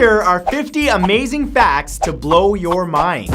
Here are 50 amazing facts to blow your mind.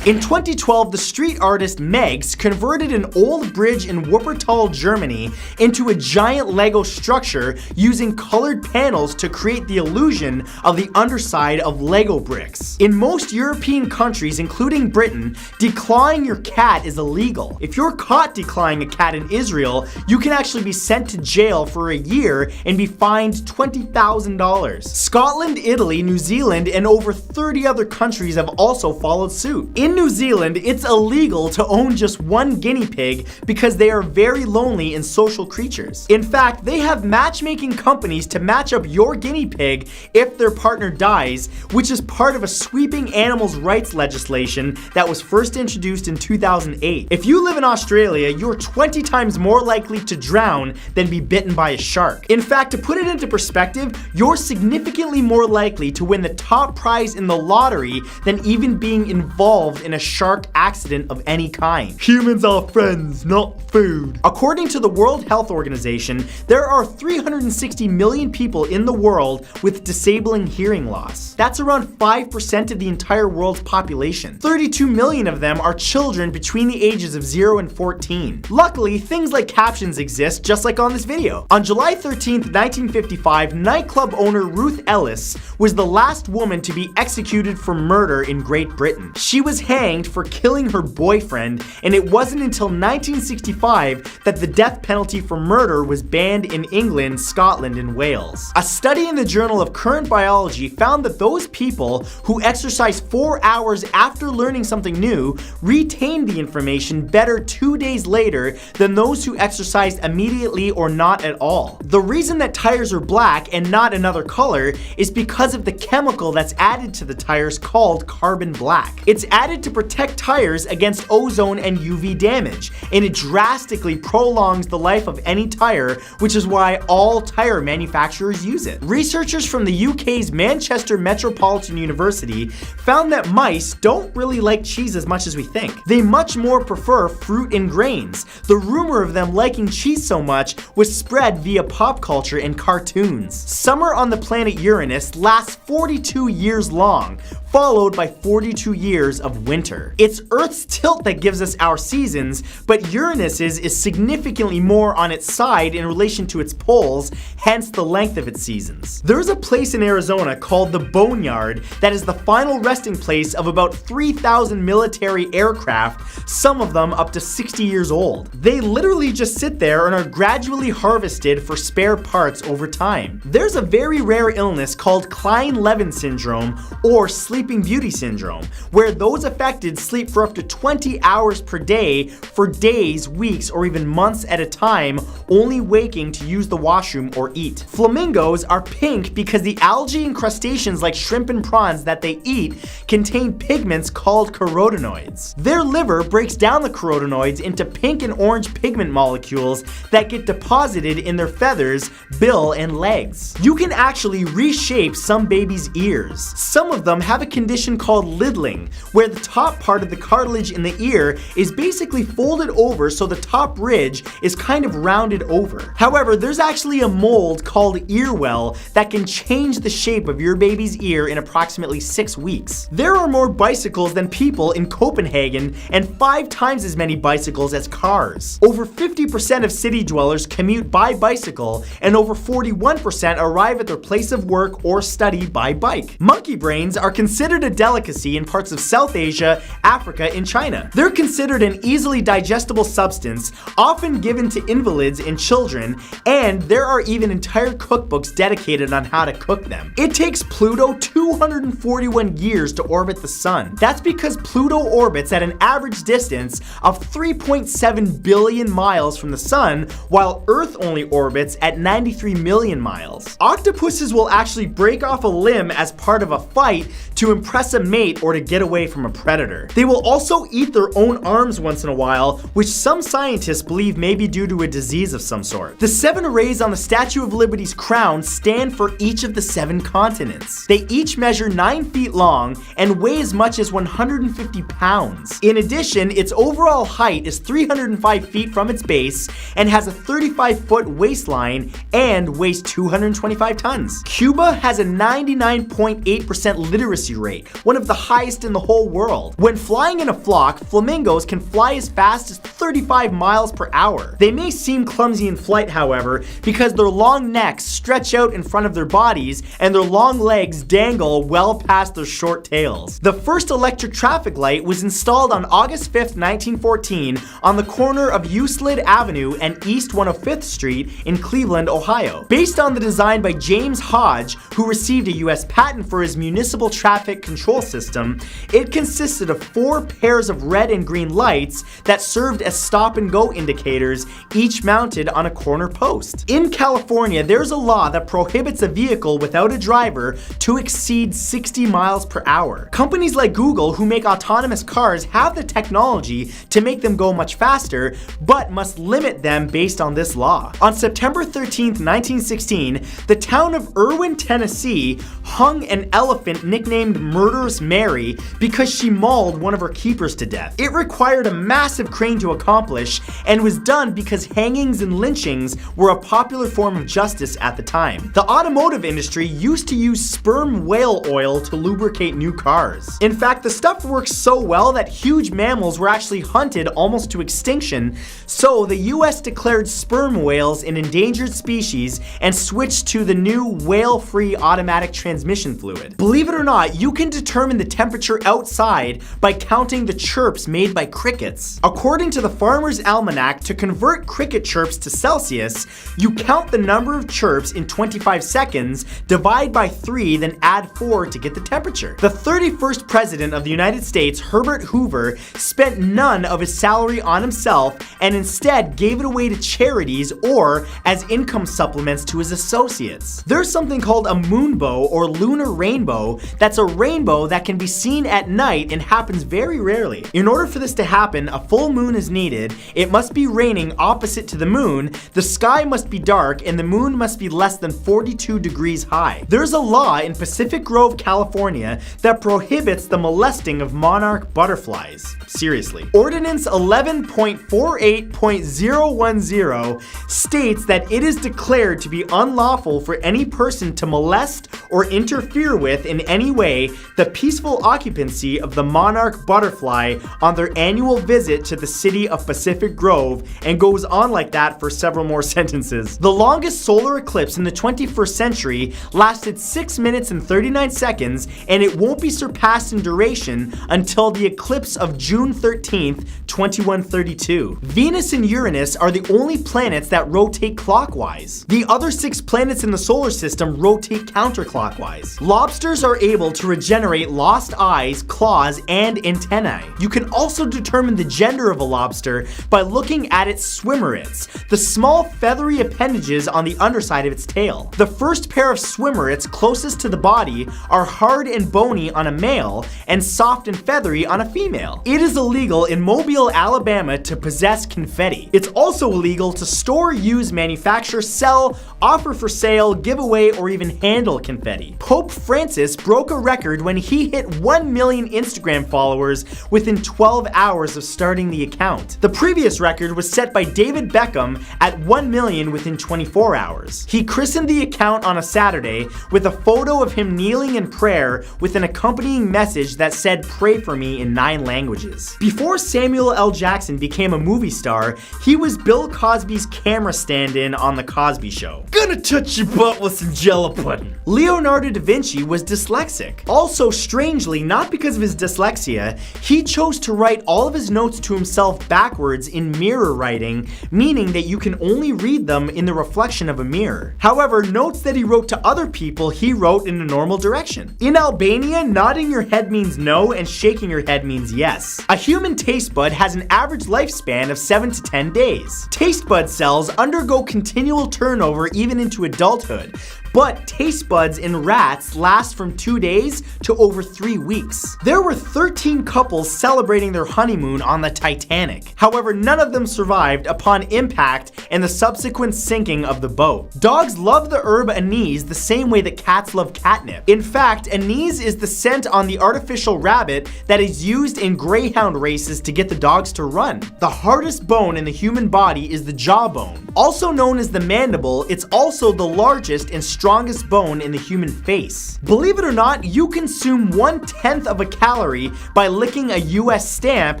In 2012, the street artist Megs converted an old bridge in Wuppertal, Germany into a giant Lego structure using colored panels to create the illusion of the underside of Lego bricks. In most European countries, including Britain, declawing your cat is illegal. If you're caught declawing a cat in Israel, you can actually be sent to jail for a year and be fined $20,000. Scotland, Italy, New Zealand, and over 30 other countries have also followed suit. In New Zealand, it's illegal to own just one guinea pig because they are very lonely and social creatures. In fact, they have matchmaking companies to match up your guinea pig if their partner dies, which is part of a sweeping animals' rights legislation that was first introduced in 2008. If you live in Australia, you're 20 times more likely to drown than be bitten by a shark. In fact, to put it into perspective, you're significantly more likely to win the top prize in the lottery than even being involved in a shark accident of any kind. Humans are friends, not food. According to the World Health Organization, there are 360 million people in the world with disabling hearing loss. That's around 5% of the entire world's population. 32 million of them are children between the ages of 0 and 14. Luckily, things like captions exist, just like on this video. On July 13th, 1955, nightclub owner Ruth Ellis was the last woman to be executed for murder in Great Britain. She was hanged for killing her boyfriend, and it wasn't until 1965 that the death penalty for murder was banned in England, Scotland, and Wales. A study in the Journal of Current Biology found that those people who exercise 4 hours after learning something new retained the information better 2 days later than those who exercised immediately or not at all. The reason that tires are black and not another color is because of the chemical that's added to the tires called carbon black. It's added to protect tires against ozone and UV damage, and it drastically prolongs the life of any tire, which is why all tire manufacturers use it. Researchers from the UK's Manchester Metropolitan University found that mice don't really like cheese as much as we think. They much more prefer fruit and grains. The rumor of them liking cheese so much was spread via pop culture and cartoons. Summer on the planet Uranus lasts 42 years long, followed by 42 years of winter. It's Earth's tilt that gives us our seasons, but Uranus's is significantly more on its side in relation to its poles, hence the length of its seasons. There's a place in Arizona called the Boneyard that is the final resting place of about 3,000 military aircraft, some of them up to 60 years old. They literally just sit there and are gradually harvested for spare parts over time. There's a very rare illness called Klein-Levin syndrome, or Sleeping Beauty syndrome, where those affected sleep for up to 20 hours per day for days, weeks, or even months at a time, only waking to use the washroom or eat. Flamingos are pink because the algae and crustaceans like shrimp and prawns that they eat contain pigments called carotenoids. Their liver breaks down the carotenoids into pink and orange pigment molecules that get deposited in their feathers, bill, and legs. You can actually reshape some babies' ears. Some of them have a condition called liddling, where the top part of the cartilage in the ear is basically folded over so the top ridge is kind of rounded over. However, there's actually a mold called earwell that can change the shape of your baby's ear in approximately 6 weeks. There are more bicycles than people in Copenhagen and 5 times as many bicycles as cars. Over 50% of city dwellers commute by bicycle, and over 41% arrive at their place of work or study by bike. Monkey brains are considered a delicacy in parts of South Asia, Africa, and China. They're considered an easily digestible substance, often given to invalids and children, and there are even entire cookbooks dedicated on how to cook them. It takes Pluto 241 years to orbit the sun. That's because Pluto orbits at an average distance of 3.7 billion miles from the sun, while Earth only orbits at 93 million miles. Octopuses will actually break off a limb as part of a fight to to impress a mate or to get away from a predator. They will also eat their own arms once in a while, which some scientists believe may be due to a disease of some sort. The 7 rays on the Statue of Liberty's crown stand for each of the 7 continents. They each measure 9 feet long and weigh as much as 150 pounds. In addition, its overall height is 305 feet from its base and has a 35-foot waistline and weighs 225 tons. Cuba has a 99.8% literacy rate, one of the highest in the whole world. When flying in a flock, flamingos can fly as fast as 35 miles per hour. They may seem clumsy in flight, however, because their long necks stretch out in front of their bodies and their long legs dangle well past their short tails. The first electric traffic light was installed on August 5th, 1914 on the corner of Euclid Avenue and East 105th Street in Cleveland, Ohio. Based on the design by James Hodge, who received a US patent for his municipal traffic control system, it consisted of 4 pairs of red and green lights that served as stop and go indicators, each mounted on a corner post. In California, there's a law that prohibits a vehicle without a driver to exceed 60 miles per hour. Companies like Google, who make autonomous cars, have the technology to make them go much faster, but must limit them based on this law. On September 13th, 1916, the town of Irwin, Tennessee, hung an elephant nicknamed Murderous Mary because she mauled one of her keepers to death. It required a massive crane to accomplish and was done because hangings and lynchings were a popular form of justice at the time. The automotive industry used to use sperm whale oil to lubricate new cars. In fact, the stuff works so well that huge mammals were actually hunted almost to extinction, so the US declared sperm whales an endangered species and switched to the new whale-free automatic transmission fluid. Believe it or not, you can determine the temperature outside by counting the chirps made by crickets. According to the Farmer's Almanac, to convert cricket chirps to Celsius, you count the number of chirps in 25 seconds, divide by 3, then add 4 to get the temperature. The 31st president of the United States, Herbert Hoover, spent none of his salary on himself and instead gave it away to charities or as income supplements to his associates. There's something called a moonbow or lunar rainbow that's a rainbow that can be seen at night and happens very rarely. In order for this to happen, a full moon is needed, it must be raining opposite to the moon, the sky must be dark, and the moon must be less than 42 degrees high. There's a law in Pacific Grove, California that prohibits the molesting of monarch butterflies. Seriously. Ordinance 11.48.010 states that it is declared to be unlawful for any person to molest or interfere with in any way the peaceful occupancy of the monarch butterfly on their annual visit to the city of Pacific Grove, and goes on like that for several more sentences. The longest solar eclipse in the 21st century lasted 6 minutes and 39 seconds, and it won't be surpassed in duration until the eclipse of June 13th, 2132. Venus and Uranus are the only planets that rotate clockwise. The other 6 planets in the solar system rotate counterclockwise. Lobsters are able to regenerate lost eyes, claws, and antennae. You can also determine the gender of a lobster by looking at its swimmerets, the small feathery appendages on the underside of its tail. The first pair of swimmerets closest to the body are hard and bony on a male and soft and feathery on a female. It is illegal in Mobile, Alabama to possess confetti. It's also illegal to store, use, manufacture, sell, offer for sale, give away, or even handle confetti. Pope Francis broke a record when he hit 1 million Instagram followers within 12 hours of starting the account. The previous record was set by David Beckham at 1 million within 24 hours. He christened the account on a Saturday with a photo of him kneeling in prayer with an accompanying message that said "Pray for me" in 9 languages. Before Samuel L. Jackson became a movie star, he was Bill Cosby's camera stand-in on The Cosby Show. Gonna touch your butt with some Jell-O pudding. Leonardo da Vinci was dyslexic. Also, strangely, not because of his dyslexia, he chose to write all of his notes to himself backwards in mirror writing, meaning that you can only read them in the reflection of a mirror. However, notes that he wrote to other people, he wrote in a normal direction. In Albania, nodding your head means no and shaking your head means yes. A human taste bud has an average lifespan of 7 to 10 days. Taste bud cells undergo continual turnover even into adulthood, but taste buds in rats last from 2 days to over 3 weeks. There were 13 couples celebrating their honeymoon on the Titanic. However, none of them survived upon impact and the subsequent sinking of the boat. Dogs love the herb anise the same way that cats love catnip. In fact, anise is the scent on the artificial rabbit that is used in greyhound races to get the dogs to run. The hardest bone in the human body is the jawbone. Also known as the mandible, it's also the largest and strongest bone in the human face. Believe it or not, you consume 1/10 of a calorie by licking a US stamp,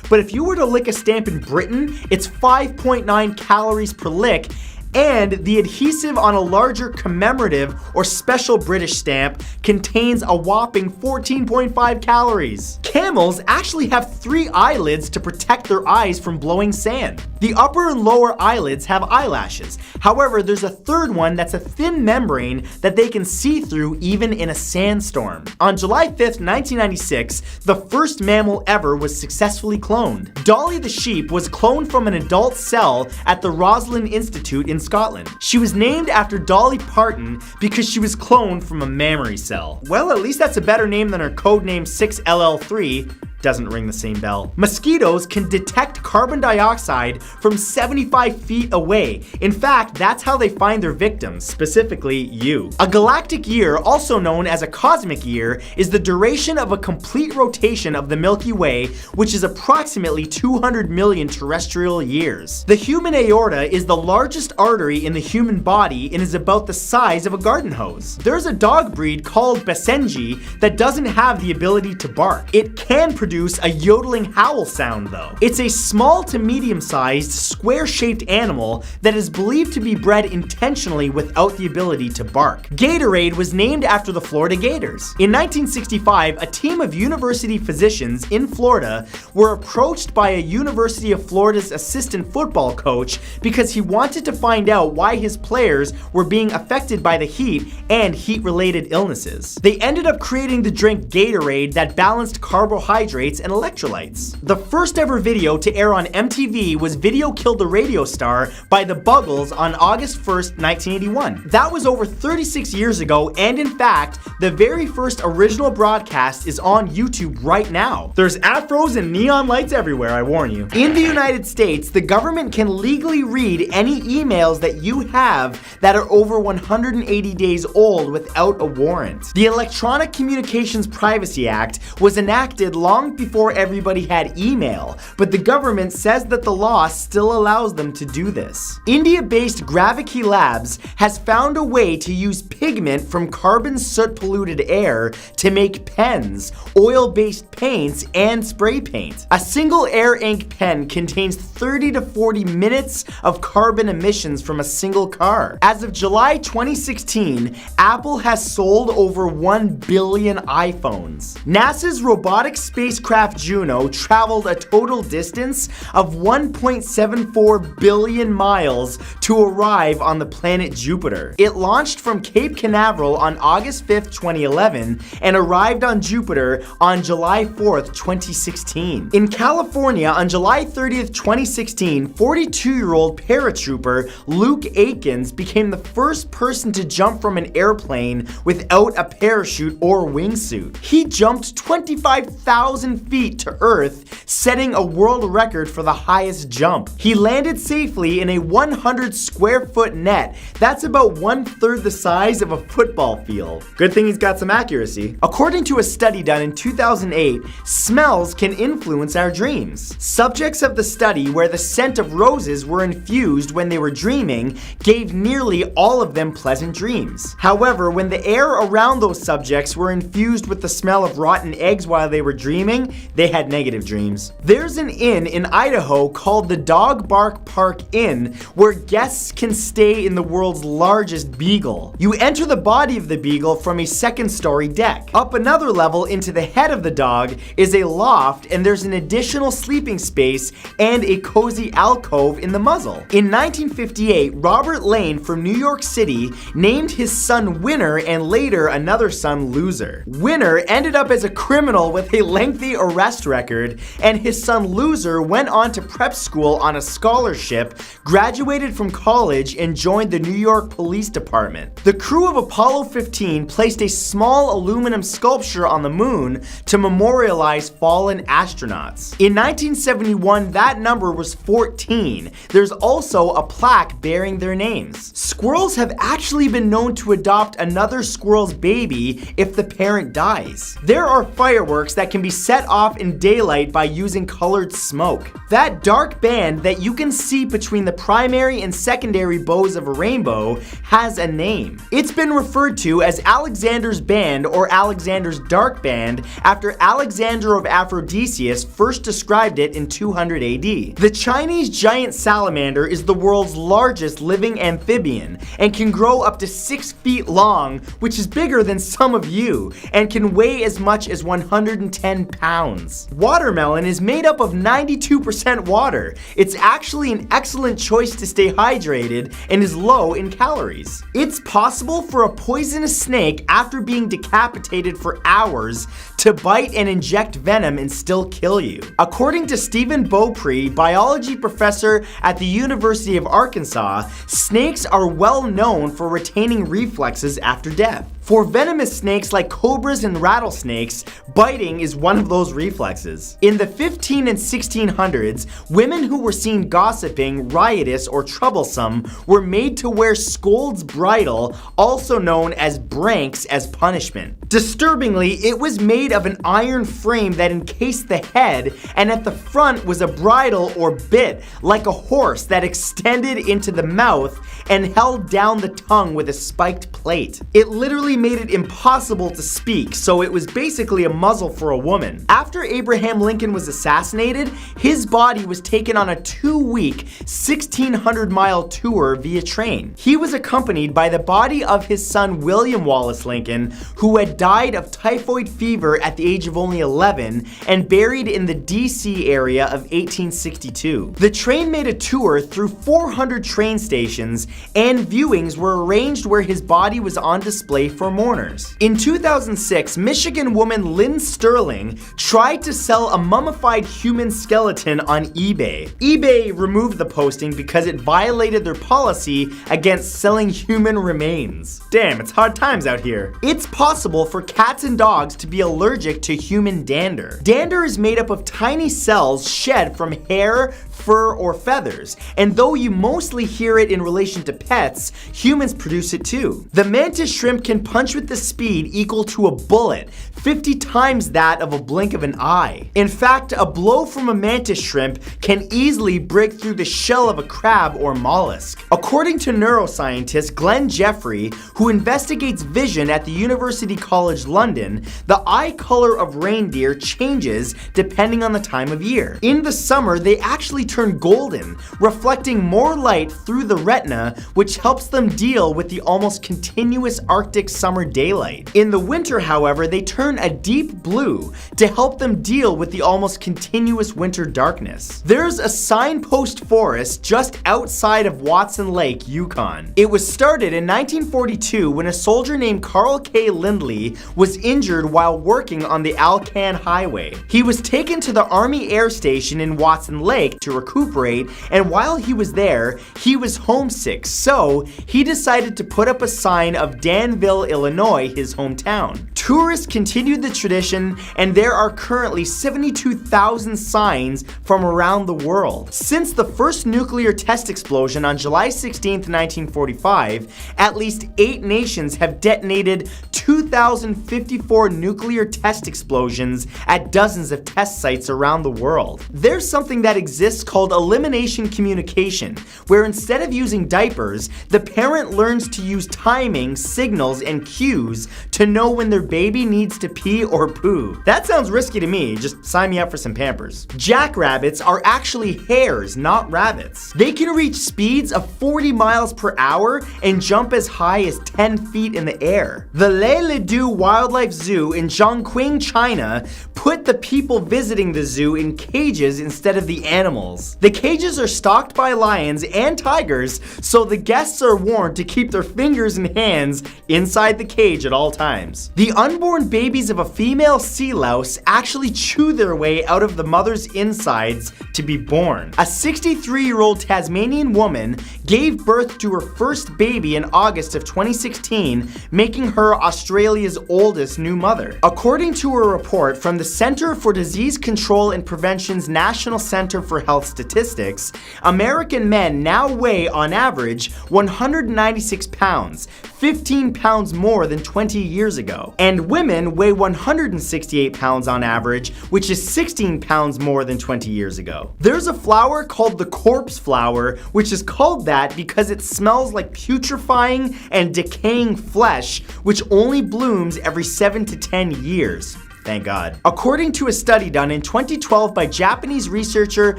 but if you were to lick a stamp in Britain, it's 5.9 calories per lick, and the adhesive on a larger commemorative or special British stamp contains a whopping 14.5 calories. Camels actually have 3 eyelids to protect their eyes from blowing sand. The upper and lower eyelids have eyelashes. However, there's a third one that's a thin membrane that they can see through even in a sandstorm. On July 5th, 1996, the first mammal ever was successfully cloned. Dolly the sheep was cloned from an adult cell at the Roslin Institute in Scotland. She was named after Dolly Parton because she was cloned from a mammary cell. Well, at least that's a better name than her codename 6LL3. Doesn't ring the same bell. Mosquitoes can detect carbon dioxide from 75 feet away. In fact, that's how they find their victims, specifically you. A galactic year, also known as a cosmic year, is the duration of a complete rotation of the Milky Way, which is approximately 200 million terrestrial years. The human aorta is the largest artery in the human body and is about the size of a garden hose. There's a dog breed called Basenji that doesn't have the ability to bark. It can produce a yodeling howl sound though. It's a small to medium-sized, square-shaped animal that is believed to be bred intentionally without the ability to bark. Gatorade was named after the Florida Gators. In 1965, a team of university physicians in Florida were approached by a University of Florida's assistant football coach because he wanted to find out why his players were being affected by the heat and heat-related illnesses. They ended up creating the drink Gatorade that balanced carbohydrates and electrolytes. The first ever video to air on MTV was Video Killed the Radio Star by the Buggles on August 1st, 1981. That was over 36 years ago, and in fact, the very first original broadcast is on YouTube right now. There's afros and neon lights everywhere, I warn you. In the United States, the government can legally read any emails that you have that are over 180 days old without a warrant. The Electronic Communications Privacy Act was enacted long before everybody had email, but the government says that the law still allows them to do this. India-based Gravity Labs has found a way to use pigment from carbon soot-polluted air to make pens, oil-based paints, and spray paint. A single air ink pen contains 30 to 40 minutes of carbon emissions from a single car. As of July 2016, Apple has sold over 1 billion iPhones. NASA's robotic spacecraft Juno traveled a total distance of 1.74 billion miles to arrive on the planet Jupiter. It launched from Cape Canaveral on August 5th, 2011 and arrived on Jupiter on July 4th, 2016. In California, on July 30th, 2016, 42-year-old paratrooper Luke Aikens became the first person to jump from an airplane without a parachute or wingsuit. He jumped 25,000 feet to Earth, setting a world record for the highest jump. He landed safely in a 100 square foot net. That's about 1/3 the size of a football field. Good thing he's got some accuracy. According to a study done in 2008, smells can influence our dreams. Subjects of the study, where the scent of roses were infused when they were dreaming, gave nearly all of them pleasant dreams. However, when the air around those subjects were infused with the smell of rotten eggs while they were dreaming, they had negative dreams. There's an inn in Idaho called the Dog Bark Park Inn where guests can stay in the world's largest beagle. You enter the body of the beagle from a second-story deck. Up another level into the head of the dog is a loft, and there's an additional sleeping space and a cozy alcove in the muzzle. In 1958, Robert Lane from New York City named his son Winner and later another son Loser. Winner ended up as a criminal with a lengthy lengthy arrest record, and his son Loser went on to prep school on a scholarship, graduated from college, and joined the New York Police Department. The crew of Apollo 15 placed a small aluminum sculpture on the moon to memorialize fallen astronauts. In 1971, that number was 14. There's also a plaque bearing their names. Squirrels have actually been known to adopt another squirrel's baby if the parent dies. There are fireworks that can be set off in daylight by using colored smoke. That dark band that you can see between the primary and secondary bows of a rainbow has a name. It's been referred to as Alexander's Band or Alexander's Dark Band after Alexander of Aphrodisias first described it in 200 AD. The Chinese giant salamander is the world's largest living amphibian and can grow up to 6 feet long, which is bigger than some of you, and can weigh as much as 110 pounds. Watermelon is made up of 92% water. It's actually an excellent choice to stay hydrated and is low in calories. It's possible for a poisonous snake after being decapitated for hours to bite and inject venom and still kill you. According to Stephen Beaupre, biology professor at the University of Arkansas, snakes are well known for retaining reflexes after death. For venomous snakes like cobras and rattlesnakes, biting is one of those reflexes. In the 15 and 1600s, women who were seen gossiping, riotous, or troublesome were made to wear scold's bridle, also known as branks, as punishment. Disturbingly, it was made of an iron frame that encased the head, and at the front was a bridle or bit, like a horse, that extended into the mouth and held down the tongue with a spiked plate. It literally made it impossible to speak, so it was basically a muzzle for a woman. After Abraham Lincoln was assassinated, his body was taken on a 2-week, 1,600-mile tour via train. He was accompanied by the body of his son William Wallace Lincoln, who had died of typhoid fever at the age of only 11 and buried in the DC area of 1862. The train made a tour through 400 train stations, and viewings were arranged where his body was on display for mourners. In 2006, Michigan woman Lynn Sterling tried to sell a mummified human skeleton on eBay. eBay removed the posting because it violated their policy against selling human remains. Damn, it's hard times out here. It's possible for cats and dogs to be allergic to human dander. Dander is made up of tiny cells shed from hair, fur, or feathers, and though you mostly hear it in relation to pets, humans produce it too. The mantis shrimp can punch with the speed equal to a bullet, 50 times that of a blink of an eye. In fact, a blow from a mantis shrimp can easily break through the shell of a crab or mollusk. According to neuroscientist Glenn Jeffrey, who investigates vision at the University College London, the eye color of reindeer changes depending on the time of year. In the summer, they actually turn golden, reflecting more light through the retina, which helps them deal with the almost continuous Arctic summer daylight. In the winter, however, they turn a deep blue to help them deal with the almost continuous winter darkness. There's a signpost forest just outside of Watson Lake, Yukon. It was started in 1942 when a soldier named Carl K. Lindley was injured while working on the Alcan Highway. He was taken to the Army Air Station in Watson Lake to recuperate, and while he was there, he was homesick, so he decided to put up a sign of Danville, Illinois, his hometown. Tourists continued the tradition, and there are currently 72,000 signs from around the world. Since the first nuclear test explosion on July 16, 1945, at least 8 nations have detonated 2,054 nuclear test explosions at dozens of test sites around the world. There's something that exists called elimination communication, where instead of using diapers, the parent learns to use timing, signals, and cues to know when their baby needs to pee or poo. That sounds risky to me, just sign me up for some Pampers. Jackrabbits are actually hares, not rabbits. They can reach speeds of 40 miles per hour and jump as high as 10 feet in the air. The Leilidu Wildlife Zoo in Zhongqing, China, put the people visiting the zoo in cages instead of the animals. The cages are stocked by lions and tigers, so the guests are warned to keep their fingers and hands inside inside the cage at all times. The unborn babies of a female sea louse actually chew their way out of the mother's insides to be born. A 63-year-old Tasmanian woman gave birth to her first baby in August of 2016, making her Australia's oldest new mother. According to a report from the Centre for Disease Control and Prevention's National Center for Health Statistics, American men now weigh on average 196 pounds, 15 pounds more than 20 years ago. And women weigh 168 pounds on average, which is 16 pounds more than 20 years ago. There's a flower called the corpse flower, which is called that because it smells like putrefying and decaying flesh, which only blooms every 7 to 10 years. Thank God. According to a study done in 2012 by Japanese researcher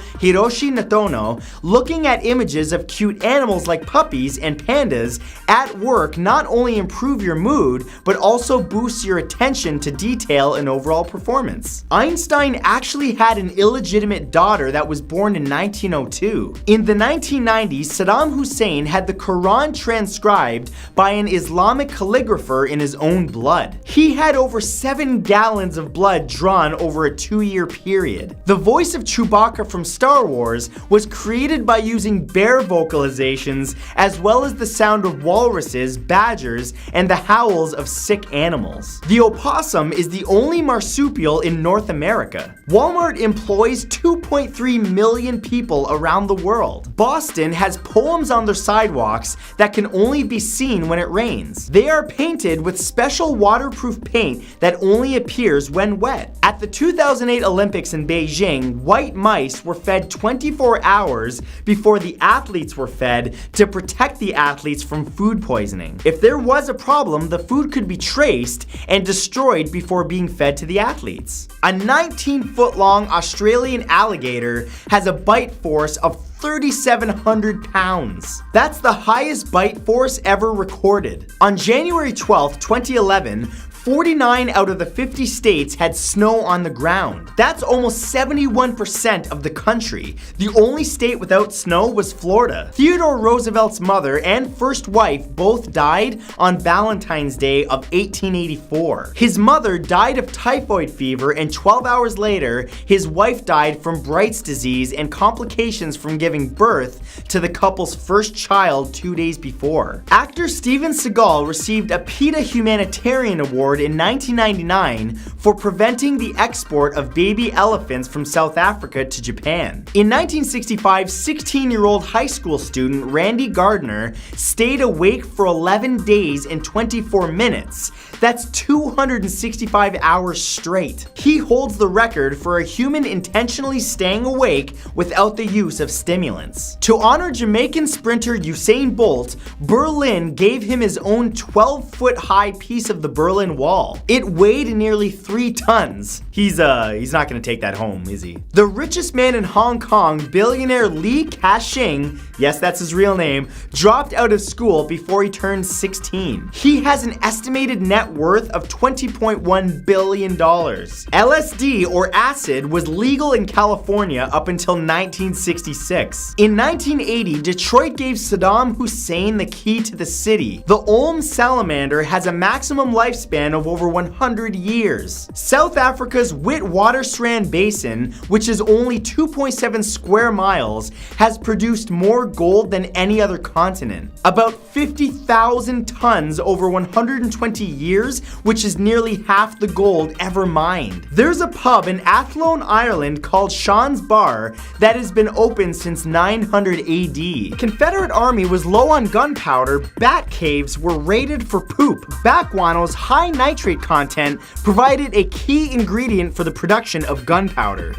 Hiroshi Natono, looking at images of cute animals like puppies and pandas at work not only improve your mood, but also boosts your attention to detail and overall performance. Einstein actually had an illegitimate daughter that was born in 1902. In the 1990s, Saddam Hussein had the Quran transcribed by an Islamic calligrapher in his own blood. He had over 7 gallons of blood drawn over a 2-year period. The voice of Chewbacca from Star Wars was created by using bear vocalizations as well as the sound of walruses, badgers, and the howls of sick animals. The opossum is the only marsupial in North America. Walmart employs 2.3 million people around the world. Boston has poems on their sidewalks that can only be seen when it rains. They are painted with special waterproof paint that only appears when wet. At the 2008 Olympics in Beijing, white mice were fed 24 hours before the athletes were fed to protect the athletes from food poisoning. If there was a problem, the food could be traced and destroyed before being fed to the athletes. A 19-foot-long Australian alligator has a bite force of 3,700 pounds. That's the highest bite force ever recorded. On January 12, 2011, 49 out of the 50 states had snow on the ground. That's almost 71% of the country. The only state without snow was Florida. Theodore Roosevelt's mother and first wife both died on Valentine's Day of 1884. His mother died of typhoid fever, and 12 hours later, his wife died from Bright's disease and complications from giving birth to the couple's first child 2 days before. Actor Steven Seagal received a PETA Humanitarian Award in 1999 for preventing the export of baby elephants from South Africa to Japan. In 1965, 16-year-old high school student Randy Gardner stayed awake for 11 days and 24 minutes. That's 265 hours straight. He holds the record for a human intentionally staying awake without the use of stimulants. To honor Jamaican sprinter Usain Bolt, Berlin gave him his own 12-foot-high piece of the Berlin Wall. It weighed nearly 3 tons. He's not gonna take that home, is he? The richest man in Hong Kong, billionaire Li Ka-shing, yes, that's his real name, dropped out of school before he turned 16. He has an estimated net worth of $20.1 billion. LSD, or acid, was legal in California up until 1966. In 1980, Detroit gave Saddam Hussein the key to the city. The Olm salamander has a maximum lifespan of over 100 years. South Africa's Witwatersrand Basin, which is only 2.7 square miles, has produced more gold than any other continent. About 50,000 tons over 120 years, which is nearly half the gold ever mined. There's a pub in Athlone, Ireland called Sean's Bar that has been open since 900 AD. Confederate Army was low on gunpowder. Bat caves were raided for poop. Bat guano's high nitrate content provided a key ingredient for the production of gunpowder.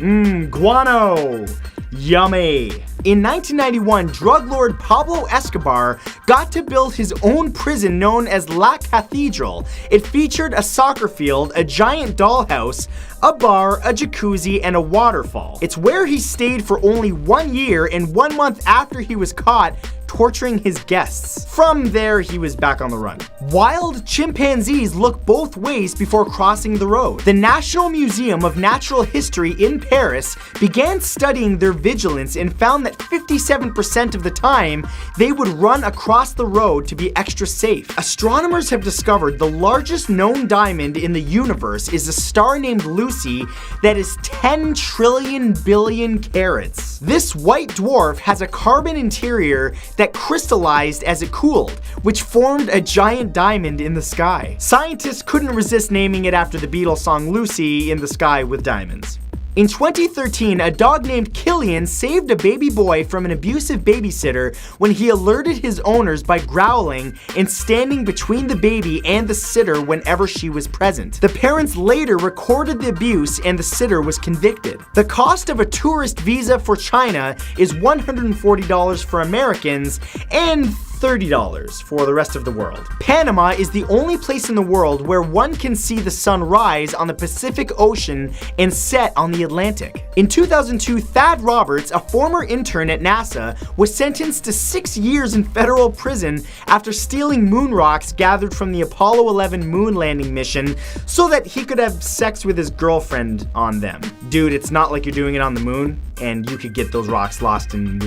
Guano! Yummy! In 1991, drug lord Pablo Escobar got to build his own prison known as La Cathedral. It featured a soccer field, a giant dollhouse, a bar, a jacuzzi, and a waterfall. It's where he stayed for only 1 year, and 1 month after he was caught, torturing his guests. From there, he was back on the run. Wild chimpanzees look both ways before crossing the road. The National Museum of Natural History in Paris began studying their vigilance and found that 57% of the time, they would run across the road to be extra safe. Astronomers have discovered the largest known diamond in the universe is a star named Lucy that is 10 trillion billion carats. This white dwarf has a carbon interior that crystallized as it cooled, which formed a giant diamond in the sky. Scientists couldn't resist naming it after the Beatles song Lucy in the Sky with Diamonds. In 2013, a dog named Killian saved a baby boy from an abusive babysitter when he alerted his owners by growling and standing between the baby and the sitter whenever she was present. The parents later recorded the abuse and the sitter was convicted. The cost of a tourist visa for China is $140 for Americans and $30 for the rest of the world. Panama is the only place in the world where one can see the sun rise on the Pacific Ocean and set on the Atlantic. In 2002, Thad Roberts, a former intern at NASA, was sentenced to 6 years in federal prison after stealing moon rocks gathered from the Apollo 11 moon landing mission so that he could have sex with his girlfriend on them. Dude, it's not like you're doing it on the moon, and you could get those rocks lost in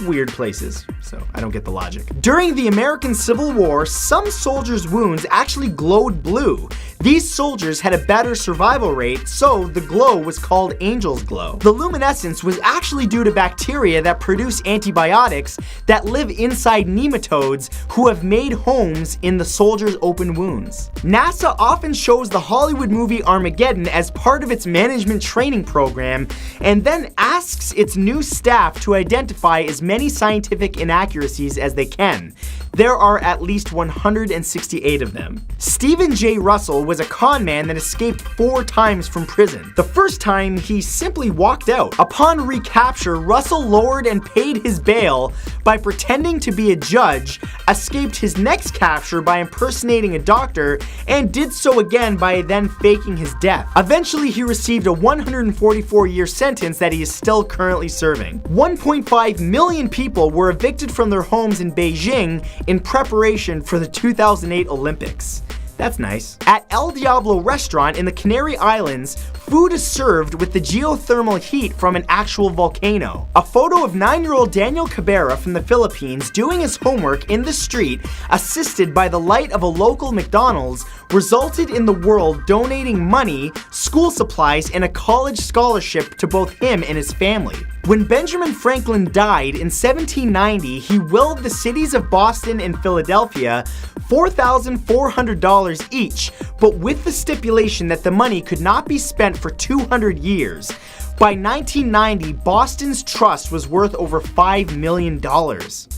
weird places, so I don't get the logic. During the American Civil War, some soldiers' wounds actually glowed blue. These soldiers had a better survival rate, so the glow was called Angel's Glow. The luminescence was actually due to bacteria that produce antibiotics that live inside nematodes who have made homes in the soldiers' open wounds. NASA often shows the Hollywood movie Armageddon as part of its management training program, and then asks its new staff to identify as many scientific inaccuracies as they can. There are at least 168 of them. Stephen J. Russell was a con man that escaped 4 times from prison. The first time, he simply walked out. Upon recapture, Russell lowered and paid his bail by pretending to be a judge, escaped his next capture by impersonating a doctor, and did so again by then faking his death. Eventually, he received a 144-year sentence that he is still currently serving. 1.5 million people were evicted from their homes in Beijing in preparation for the 2008 Olympics. That's nice. At El Diablo restaurant in the Canary Islands, food is served with the geothermal heat from an actual volcano. A photo of 9-year-old Daniel Cabrera from the Philippines doing his homework in the street, assisted by the light of a local McDonald's, resulted in the world donating money, school supplies, and a college scholarship to both him and his family. When Benjamin Franklin died in 1790, he willed the cities of Boston and Philadelphia $4,400 each, but with the stipulation that the money could not be spent for 200 years. By 1990, Boston's trust was worth over $5 million.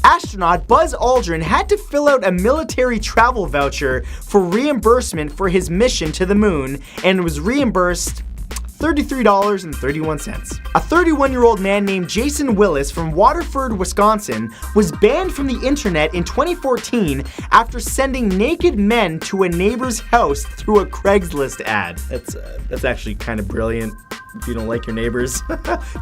Astronaut Buzz Aldrin had to fill out a military travel voucher for reimbursement for his mission to the moon and was reimbursed $33.31. A 31-year-old man named Jason Willis from Waterford, Wisconsin, was banned from the internet in 2014 after sending naked men to a neighbor's house through a Craigslist ad. That's actually kind of brilliant. If you don't like your neighbors,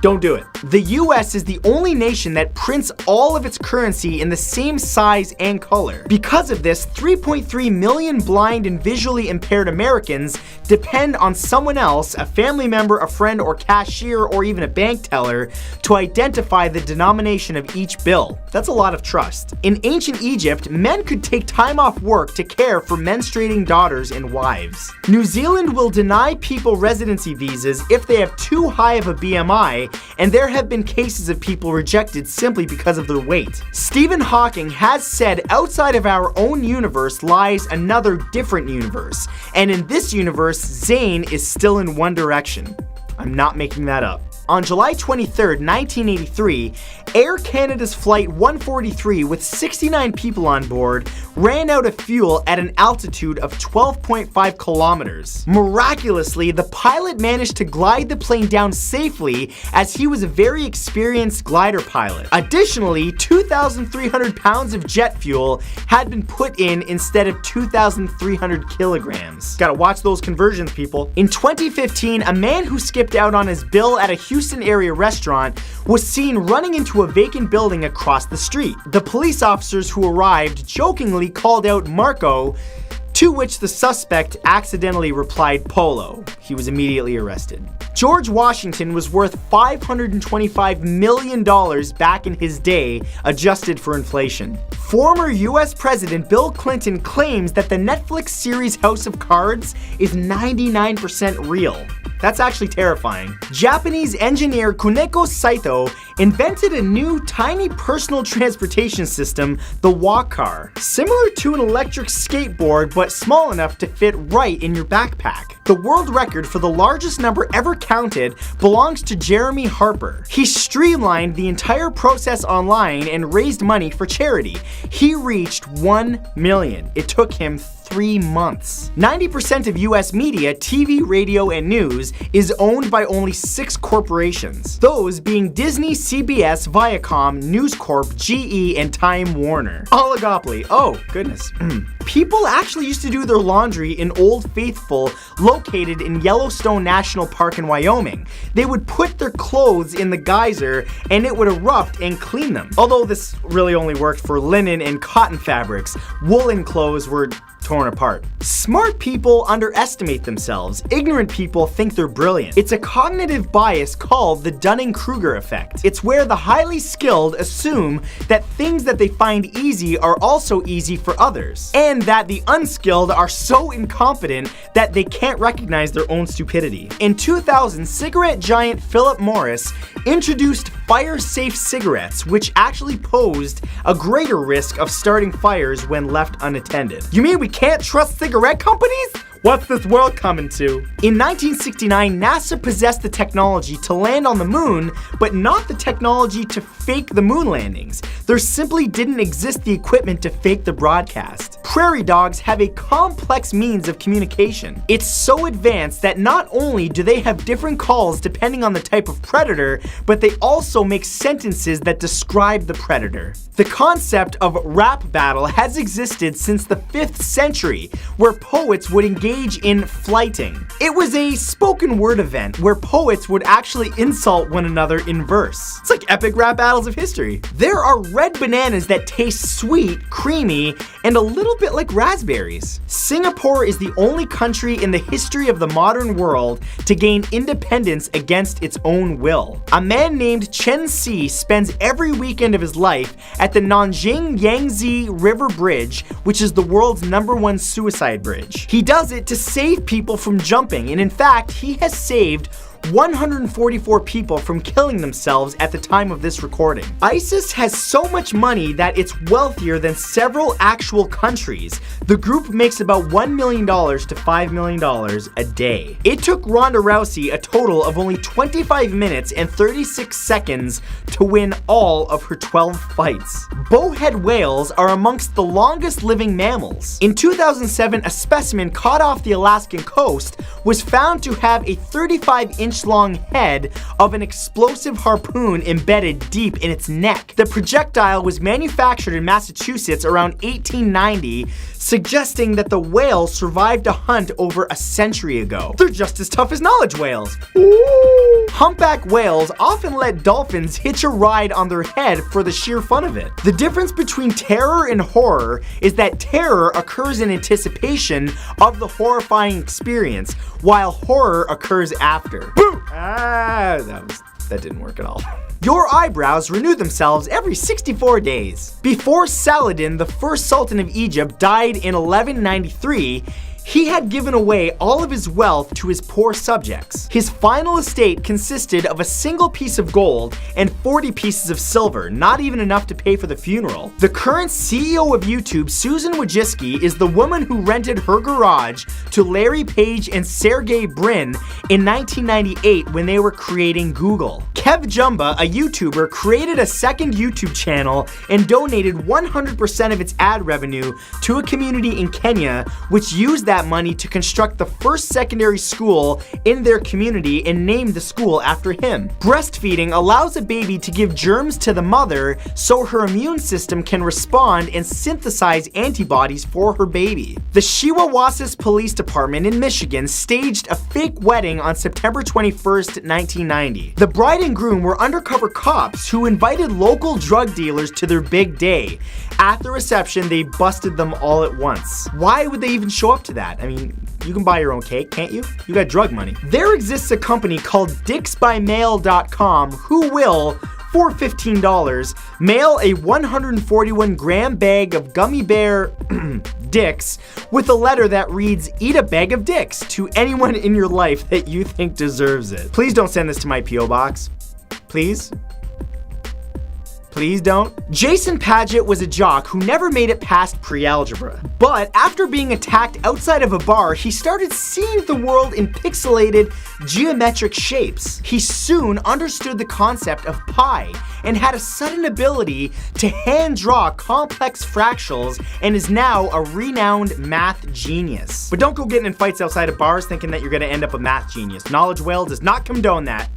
don't do it. The US is the only nation that prints all of its currency in the same size and color. Because of this, 3.3 million blind and visually impaired Americans depend on someone else, a family member, a friend, or cashier, or even a bank teller, to identify the denomination of each bill. That's a lot of trust. In ancient Egypt, men could take time off work to care for menstruating daughters and wives. New Zealand will deny people residency visas if they have too high of a BMI, and there have been cases of people rejected simply because of their weight. Stephen Hawking has said outside of our own universe lies another different universe, and in this universe, Zayn is still in One Direction. I'm not making that up. On July 23, 1983, Air Canada's Flight 143 with 69 people on board ran out of fuel at an altitude of 12.5 kilometers. Miraculously, the pilot managed to glide the plane down safely as he was a very experienced glider pilot. Additionally, 2,300 pounds of jet fuel had been put in instead of 2,300 kilograms. Gotta watch those conversions, people. In 2015, a man who skipped out on his bill at a Houston Houston area restaurant was seen running into a vacant building across the street. The police officers who arrived jokingly called out Marco, to which the suspect accidentally replied Polo. He was immediately arrested. George Washington was worth $525 million back in his day, adjusted for inflation. Former US President Bill Clinton claims that the Netflix series House of Cards is 99% real. That's actually terrifying. Japanese engineer Kuneko Saito invented a new tiny personal transportation system, the Walk Car, similar to an electric skateboard but small enough to fit right in your backpack. The world record for the largest number ever counted belongs to Jeremy Harper. He streamlined the entire process online and raised money for charity. He reached 1 million. It took him 3 months. 90% of US media, TV, radio, and news is owned by only 6 corporations. Those being Disney, CBS, Viacom, News Corp, GE, and Time Warner. Oligopoly. Oh, goodness. People actually used to do their laundry in Old Faithful, located in Yellowstone National Park in Wyoming. They would put their clothes in the geyser and it would erupt and clean them. Although this really only worked for linen and cotton fabrics. Woolen clothes were torn apart. Smart people underestimate themselves. Ignorant people think they're brilliant. It's a cognitive bias called the Dunning-Kruger effect. It's where the highly skilled assume that things that they find easy are also easy for others, and that the unskilled are so incompetent that they can't recognize their own stupidity. In 2000, cigarette giant Philip Morris introduced fire-safe cigarettes, which actually posed a greater risk of starting fires when left unattended. You mean we can't trust cigarette companies? What's this world coming to? In 1969, NASA possessed the technology to land on the moon, but not the technology to fake the moon landings. There simply didn't exist the equipment to fake the broadcast. Prairie dogs have a complex means of communication. It's so advanced that not only do they have different calls depending on the type of predator, but they also make sentences that describe the predator. The concept of rap battle has existed since the 5th century, where poets would engage in flighting. It was a spoken word event where poets would actually insult one another in verse. It's like epic rap battles of history. There are red bananas that taste sweet, creamy, and a little bit like raspberries. Singapore is the only country in the history of the modern world to gain independence against its own will. A man named Chen Si spends every weekend of his life at the Nanjing Yangtze River Bridge, which is the world's #1 suicide bridge. He does it to save people from jumping, and in fact, he has saved 144 people from killing themselves at the time of this recording. ISIS has so much money that it's wealthier than several actual countries. The group makes about $1 million to $5 million a day. It took Ronda Rousey a total of only 25 minutes and 36 seconds to win all of her 12 fights. Bowhead whales are amongst the longest living mammals. In 2007, a specimen caught off the Alaskan coast was found to have a 35-inch long head of an explosive harpoon embedded deep in its neck. The projectile was manufactured in Massachusetts around 1890, suggesting that the whale survived a hunt over a century ago. They're just as tough as knowledge whales. Ooh. Humpback whales often let dolphins hitch a ride on their head for the sheer fun of it. The difference between terror and horror is that terror occurs in anticipation of the horrifying experience, while horror occurs after. Boom! That didn't work at all. Your eyebrows renew themselves every 64 days. Before Saladin, the first Sultan of Egypt, died in 1193, he had given away all of his wealth to his poor subjects. His final estate consisted of a single piece of gold and 40 pieces of silver, not even enough to pay for the funeral. The current CEO of YouTube, Susan Wojcicki, is the woman who rented her garage to Larry Page and Sergey Brin in 1998 when they were creating Google. Kev Jumba, a YouTuber, created a second YouTube channel and donated 100% of its ad revenue to a community in Kenya, which used that money to construct the first secondary school in their community and named the school after him. Breastfeeding allows a baby to give germs to the mother so her immune system can respond and synthesize antibodies for her baby. The Shiawassee Police Department in Michigan staged a fake wedding on September 21st, 1990. The bride and groom were undercover cops who invited local drug dealers to their big day. At the reception, they busted them all at once. Why would they even show up to that? I mean, you can buy your own cake, can't you? You got drug money. There exists a company called DicksByMail.com who will, for $15, mail a 141-gram bag of gummy bear dicks with a letter that reads, "Eat a bag of dicks," to anyone in your life that you think deserves it. Please don't send this to my P.O. box. Please? Please don't. Jason Padgett was a jock who never made it past pre-algebra. But after being attacked outside of a bar, he started seeing the world in pixelated, geometric shapes. He soon understood the concept of pi and had a sudden ability to hand draw complex fractals and is now a renowned math genius. But don't go getting in fights outside of bars thinking that you're gonna end up a math genius. Knowledge Whale does not condone that.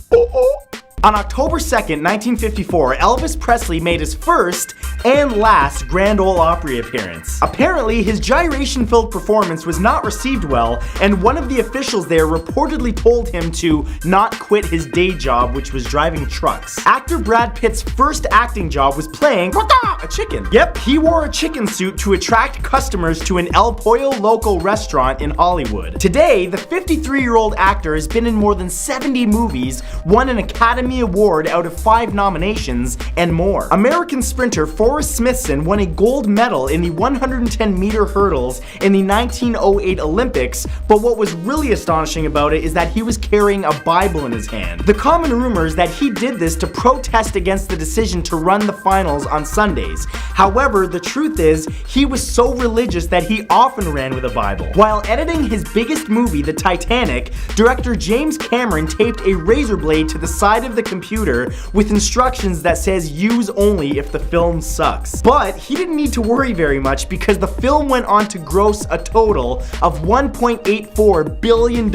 On October 2nd, 1954, Elvis Presley made his first and last Grand Ole Opry appearance. Apparently, his gyration-filled performance was not received well, and one of the officials there reportedly told him to not quit his day job, which was driving trucks. Actor Brad Pitt's first acting job was playing a chicken. Yep, he wore a chicken suit to attract customers to an El Pollo Loco restaurant in Hollywood. Today, the 53-year-old actor has been in more than 70 movies, won an Academy Award out of 5 nominations, and more. American sprinter Forrest Smithson won a gold medal in the 110-meter hurdles in the 1908 Olympics, but what was really astonishing about it is that he was carrying a Bible in his hand. The common rumor is that he did this to protest against the decision to run the finals on Sundays. However, the truth is, he was so religious that he often ran with a Bible. While editing his biggest movie, The Titanic, director James Cameron taped a razor blade to the side of the computer with instructions that says use only if the film sucks. But he didn't need to worry very much because the film went on to gross a total of $1.84 billion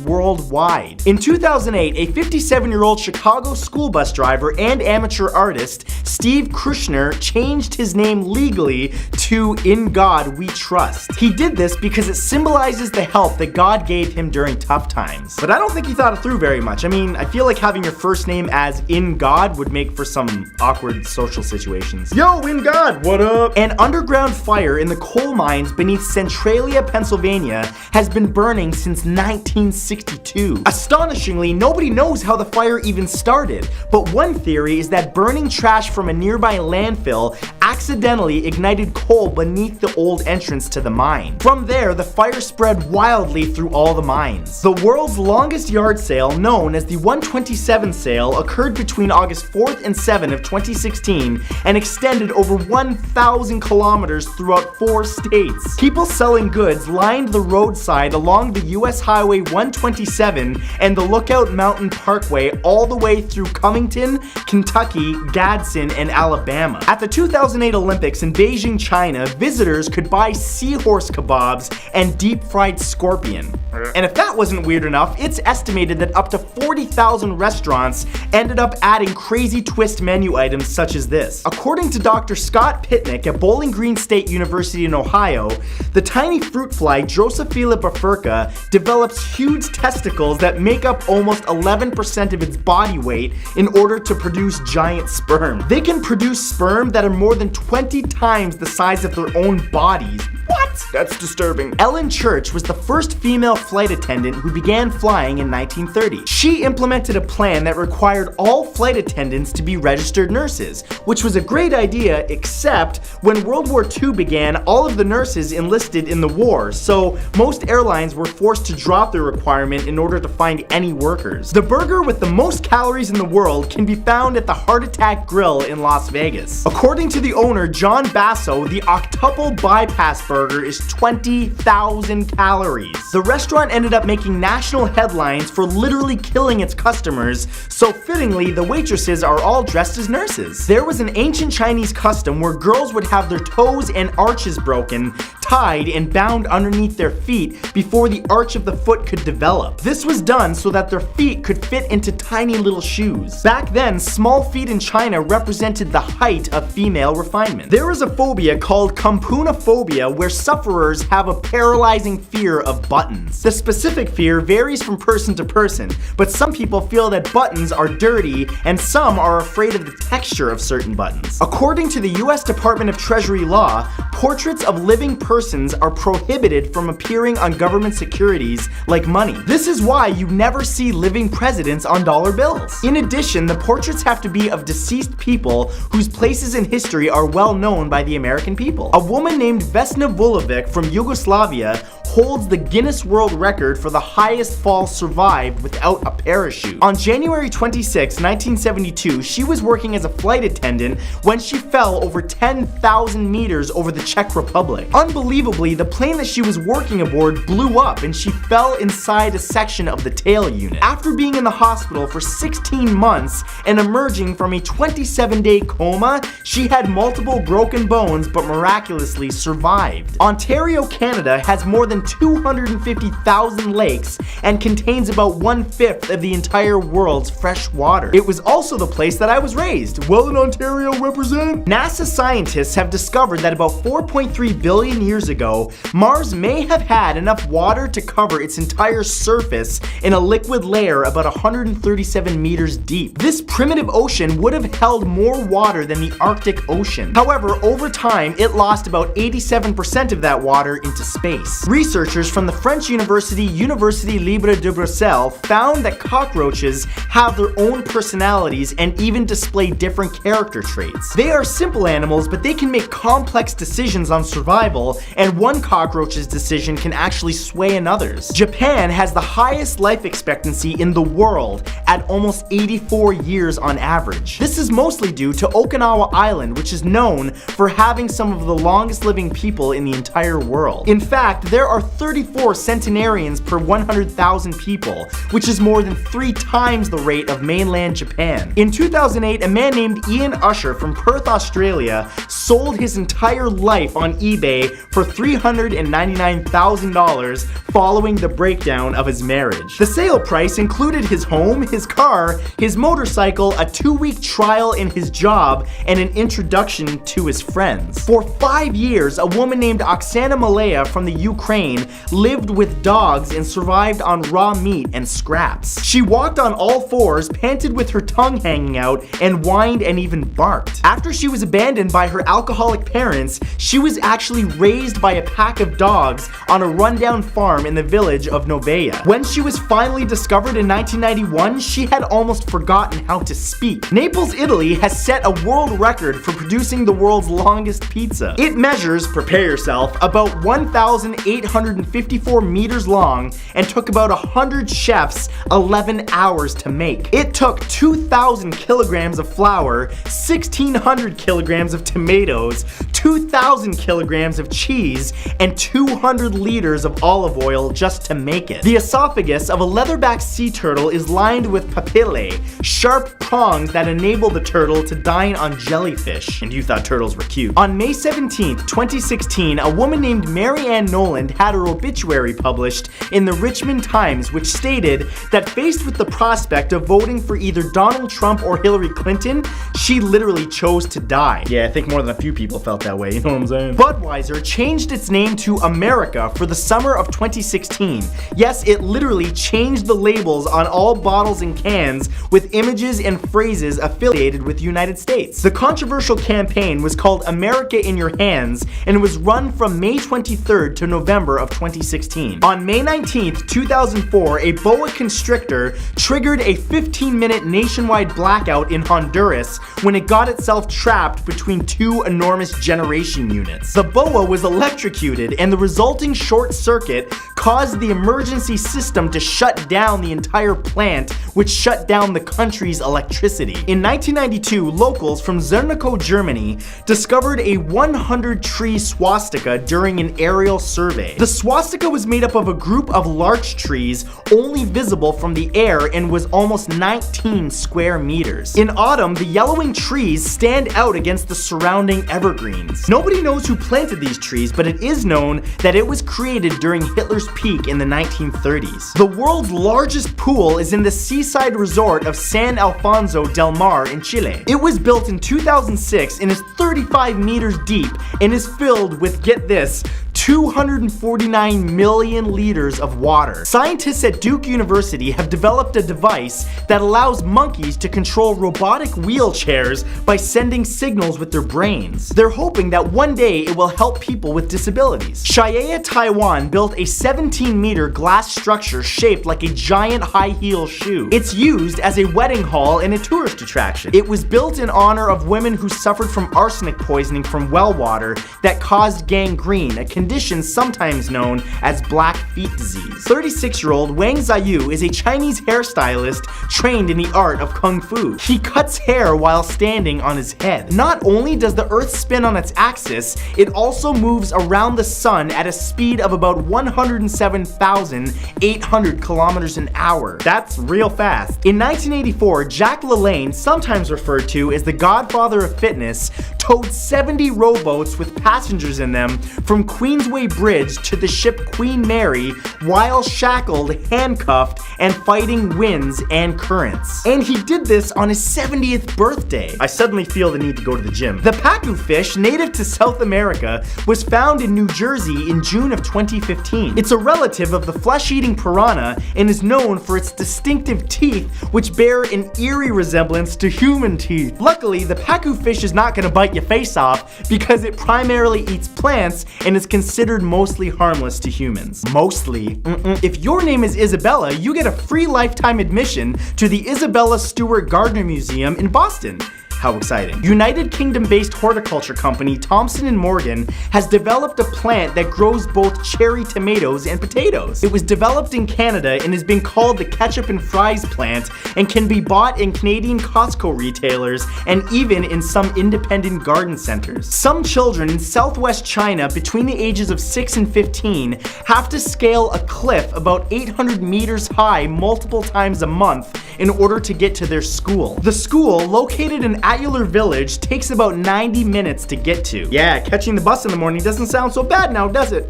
worldwide. In 2008, a 57-year-old Chicago school bus driver and amateur artist, Steve Kushner, changed his name legally to In God We Trust. He did this because it symbolizes the help that God gave him during tough times. But I don't think he thought it through very much. I mean, I feel like having your first name as In God would make for some awkward social situations. Yo, In God, what up? An underground fire in the coal mines beneath Centralia, Pennsylvania has been burning since 1962. Astonishingly, nobody knows how the fire even started, but one theory is that burning trash from a nearby landfill accidentally ignited coal beneath the old entrance to the mine. From there, the fire spread wildly through all the mines. The world's longest yard sale, known as the 127 sale, occurred between August 4th and 7th of 2016 and extended over 1,000 kilometers throughout 4 states. People selling goods lined the roadside along the US Highway 127 and the Lookout Mountain Parkway all the way through Covington, Kentucky, Gadsden, and Alabama. At the 2008 Olympics in Beijing, China, visitors could buy seahorse kebabs and deep-fried scorpion. And if that wasn't weird enough, it's estimated that up to 40,000 restaurants ended up adding crazy twist menu items such as this. According to Dr. Scott Pitnick at Bowling Green State University in Ohio, the tiny fruit fly Drosophila bifurca develops huge testicles that make up almost 11% of its body weight in order to produce giant sperm. They can produce sperm that are more than 20 times the size of their own bodies. What? That's disturbing. Ellen Church was the first female flight attendant who began flying in 1930. She implemented a plan that required all flight attendants to be registered nurses, which was a great idea, except when World War II began, all of the nurses enlisted in the war, so most airlines were forced to drop their requirement in order to find any workers. The burger with the most calories in the world can be found at the Heart Attack Grill in Las Vegas. According to the owner, John Basso, the octuple bypass burger is 20,000 calories. The restaurant ended up making national headlines for literally killing its customers, so fittingly, the waitresses are all dressed as nurses. There was an ancient Chinese custom where girls would have their toes and arches broken, tied and bound underneath their feet before the arch of the foot could develop. This was done so that their feet could fit into tiny little shoes. Back then, small feet in China represented the height of female refinement. There is a phobia called kumpunophobia where sufferers have a paralyzing fear of buttons. The specific fear varies from person to person, but some people feel that buttons are dirty and some are afraid of the texture of certain buttons. According to the US Department of Treasury law, portraits of living persons are prohibited from appearing on government securities like money. This is why you never see living presidents on dollar bills. In addition, the portraits have to be of deceased people whose places in history are well known by the American people. A woman named Vesna Vulovic from Yugoslavia holds the Guinness World Record for the highest fall survived without a parachute. On January 26, 1972, she was working as a flight attendant when she fell over 10,000 meters over the Czech Republic. Unbelievably, the plane that she was working aboard blew up and she fell inside a section of the tail unit. After being in the hospital for 16 months and emerging from a 27-day coma, she had multiple broken bones but miraculously survived. Ontario, Canada has more than 250,000 lakes and contains about 1/5 of the entire world's fresh water. It was also the place that I was raised. Well, in Ontario represent? NASA scientists have discovered that about 4.3 billion years ago, Mars may have had enough water to cover its entire surface in a liquid layer about 137 meters deep. This primitive ocean would have held more water than the Arctic Ocean. However, over time, it lost about 87% of that water into space. Researchers from the French Université Libre de Bruxelles found that cockroaches have their own personalities and even display different character traits. They are simple animals, but they can make complex decisions on survival, and one cockroach's decision can actually sway another's. Japan has the highest life expectancy in the world at almost 84 years on average. This is mostly due to Okinawa Island, which is known for having some of the longest living people in the entire world. In fact, there are 34 centenarians per 100,000 people, which is more than 3 times the rate of mainland Japan. In 2008, a man named Ian Usher from Perth, Australia, sold his entire life on eBay for $399,000 following the breakdown of his marriage. The sale price included his home, his car, his motorcycle, a 2-week trial in his job, and an introduction to his friends. For 5 years, a woman named Oksana Malaya from the Ukraine lived with dogs and survived on raw meat and scraps. She walked on all fours, panted with her tongue hanging out, and whined and even barked. After she was abandoned by her alcoholic parents, she was actually raised by a pack of dogs on a rundown farm in the village of Novaya. When she was finally discovered in 1991, she had almost forgotten how to speak. Naples, Italy has set a world record for producing the world's longest pizza. It measures, prepare yourself, about 1,854 meters long and took about 100 chefs 11 hours to make. It took 2,000 kilograms of flour, 1,600 kilograms of tomatoes, 2,000 kilograms of cheese, and 200 liters of olive oil just to make it. The esophagus of a leatherback sea turtle is lined with papillae, sharp prongs that enable the turtle to dine on jellyfish. And you thought turtles were cute. On May 17th, 2016, a woman named Mary Ann Noland had her obituary published in the Richmond Times, which stated that faced with the prospect of voting for either Donald Trump or Hillary Clinton, she literally chose to die. Yeah, I think more than a few people felt that way, you know what I'm saying? Budweiser changed its name to America for the summer of 2016. Yes, it literally changed the labels on all bottles and cans with images and phrases affiliated with the United States. The controversial campaign was called America in Your Hands and was run from May 23rd to November of 2016. On May 19th, 2004, a boa constrictor triggered a 15-minute nationwide blackout in Honduras when it got itself trapped between 2 enormous General generation units. The BOA was electrocuted, and the resulting short circuit caused the emergency system to shut down the entire plant, which shut down the country's electricity. In 1992, locals from Zernikow, Germany, discovered a 100-tree swastika during an aerial survey. The swastika was made up of a group of larch trees only visible from the air and was almost 19 square meters. In autumn, the yellowing trees stand out against the surrounding evergreens. Nobody knows who planted these trees, but it is known that it was created during Hitler's peak in the 1930s. The world's largest pool is in the seaside resort of San Alfonso del Mar in Chile. It was built in 2006 and is 35 meters deep and is filled with, get this, 249 million liters of water. Scientists at Duke University have developed a device that allows monkeys to control robotic wheelchairs by sending signals with their brains. They're hoping that one day it will help people with disabilities. Shaya, Taiwan built a 17-meter glass structure shaped like a giant high-heel shoe. It's used as a wedding hall and a tourist attraction. It was built in honor of women who suffered from arsenic poisoning from well water that caused gangrene, a condition sometimes known as black feet disease. 36-year-old Wang Ziyu is a Chinese hairstylist trained in the art of Kung Fu. He cuts hair while standing on his head. Not only does the Earth spin on its axis, it also moves around the sun at a speed of about 107,800 kilometers an hour. That's real fast. In 1984, Jack LaLanne, sometimes referred to as the godfather of fitness, towed 70 rowboats with passengers in them from Queensway Bridge to the ship Queen Mary while shackled, handcuffed, and fighting winds and currents. And he did this on his 70th birthday. I suddenly feel the need to go to the gym. The pacu fish, native to South America, was found in New Jersey in June of 2015. It's a relative of the flesh-eating piranha and is known for its distinctive teeth, which bear an eerie resemblance to human teeth. Luckily, the pacu fish is not going to bite your face off because it primarily eats plants and is considered mostly harmless to humans. Mostly. If your name is Isabella, you get a free lifetime admission to the Isabella Stewart Gardner Museum in Boston. How exciting. United Kingdom-based horticulture company Thomson & Morgan has developed a plant that grows both cherry tomatoes and potatoes. It was developed in Canada and has been called the ketchup and fries plant and can be bought in Canadian Costco retailers and even in some independent garden centers. Some children in southwest China between the ages of 6 and 15 have to scale a cliff about 800 meters high multiple times a month in order to get to their school. The school, located in Attuller Village, takes about 90 minutes to get to. Yeah, catching the bus in the morning doesn't sound so bad now, does it?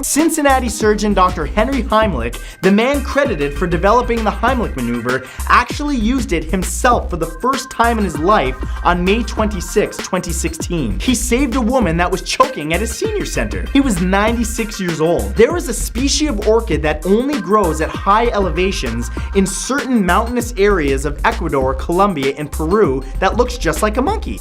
Cincinnati surgeon Dr. Henry Heimlich, the man credited for developing the Heimlich maneuver, actually used it himself for the first time in his life on May 26, 2016. He saved a woman that was choking at a senior center. He was 96 years old. There is a species of orchid that only grows at high elevations in certain mountainous areas of Ecuador, Colombia, and Peru that looks just like a monkey.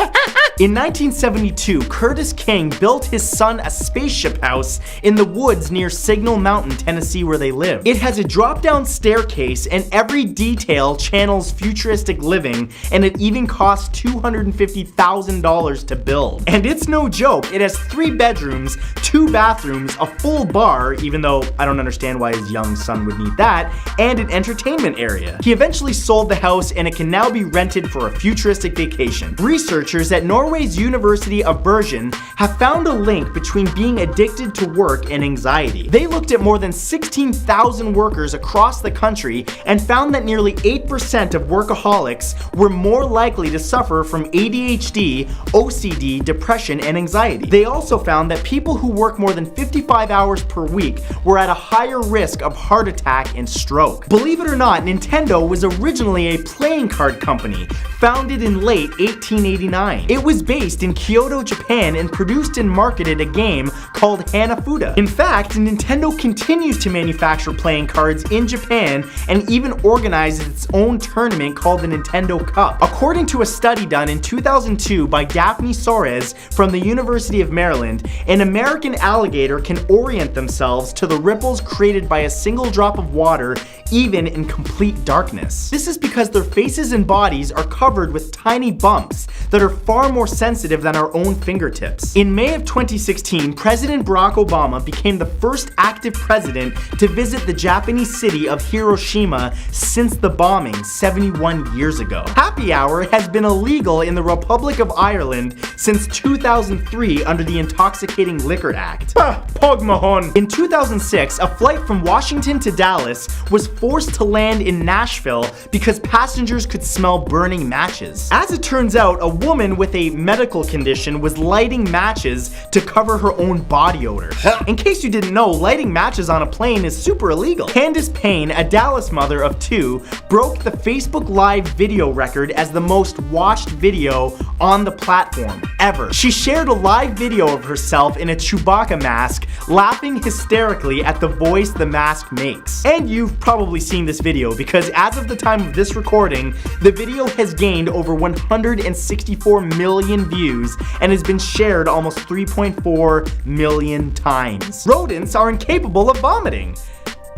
In 1972, Curtis King built his son a spaceship house in the woods near Signal Mountain, Tennessee, where they live. It has a drop-down staircase and every detail channels futuristic living, and it even cost $250,000 to build. And it's no joke, it has 3 bedrooms, 2 bathrooms, a full bar, even though I don't understand why his young son would need that, and an entertainment area. He eventually sold the house and it can now be rented for a futuristic vacation. Researchers at Norway's University of Bergen have found a link between being addicted to work and anxiety. They looked at more than 16,000 workers across the country and found that nearly 8% of workaholics were more likely to suffer from ADHD, OCD, depression, and anxiety. They also found that people who work more than 55 hours per week were at a higher risk of heart attack and stroke. Believe it or not, Nintendo was originally a playing card company, founded in late 1889. It was based in Kyoto, Japan, and produced and marketed a game called Hanafuda. In fact, Nintendo continues to manufacture playing cards in Japan and even organizes its own tournament called the Nintendo Cup. According to a study done in 2002 by Daphne Soares from the University of Maryland, an American alligator can orient themselves to the ripples created by a single drop of water even in complete darkness. This is because their faces and bodies are covered with tiny bumps that are far more more sensitive than our own fingertips. In May of 2016, President Barack Obama became the first active president to visit the Japanese city of Hiroshima since the bombing 71 years ago. Happy hour has been illegal in the Republic of Ireland since 2003 under the Intoxicating Liquor Act. Pogmahon. In 2006, a flight from Washington to Dallas was forced to land in Nashville because passengers could smell burning matches. As it turns out, a woman with a medical condition was lighting matches to cover her own body odor. In case you didn't know, lighting matches on a plane is super illegal. Candace Payne, a Dallas mother of 2, broke the Facebook Live video record as the most watched video on the platform ever. She shared a live video of herself in a Chewbacca mask, laughing hysterically at the voice the mask makes. And you've probably seen this video because as of the time of this recording, the video has gained over 164 million views and has been shared almost 3.4 million times. Rodents are incapable of vomiting.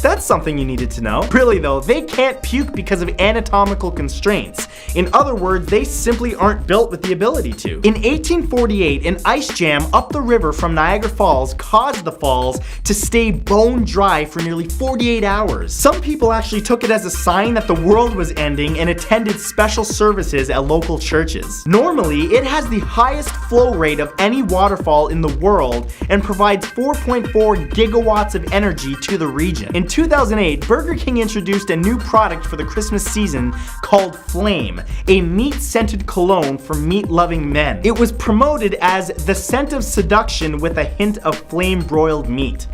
That's something you needed to know. Really though, they can't puke because of anatomical constraints. In other words, they simply aren't built with the ability to. In 1848, an ice jam up the river from Niagara Falls caused the falls to stay bone dry for nearly 48 hours. Some people actually took it as a sign that the world was ending and attended special services at local churches. Normally, it has the highest flow rate of any waterfall in the world and provides 4.4 gigawatts of energy to the region. In 2008, Burger King introduced a new product for the Christmas season called Flame, a meat-scented cologne for meat-loving men. It was promoted as the scent of seduction with a hint of flame-broiled meat.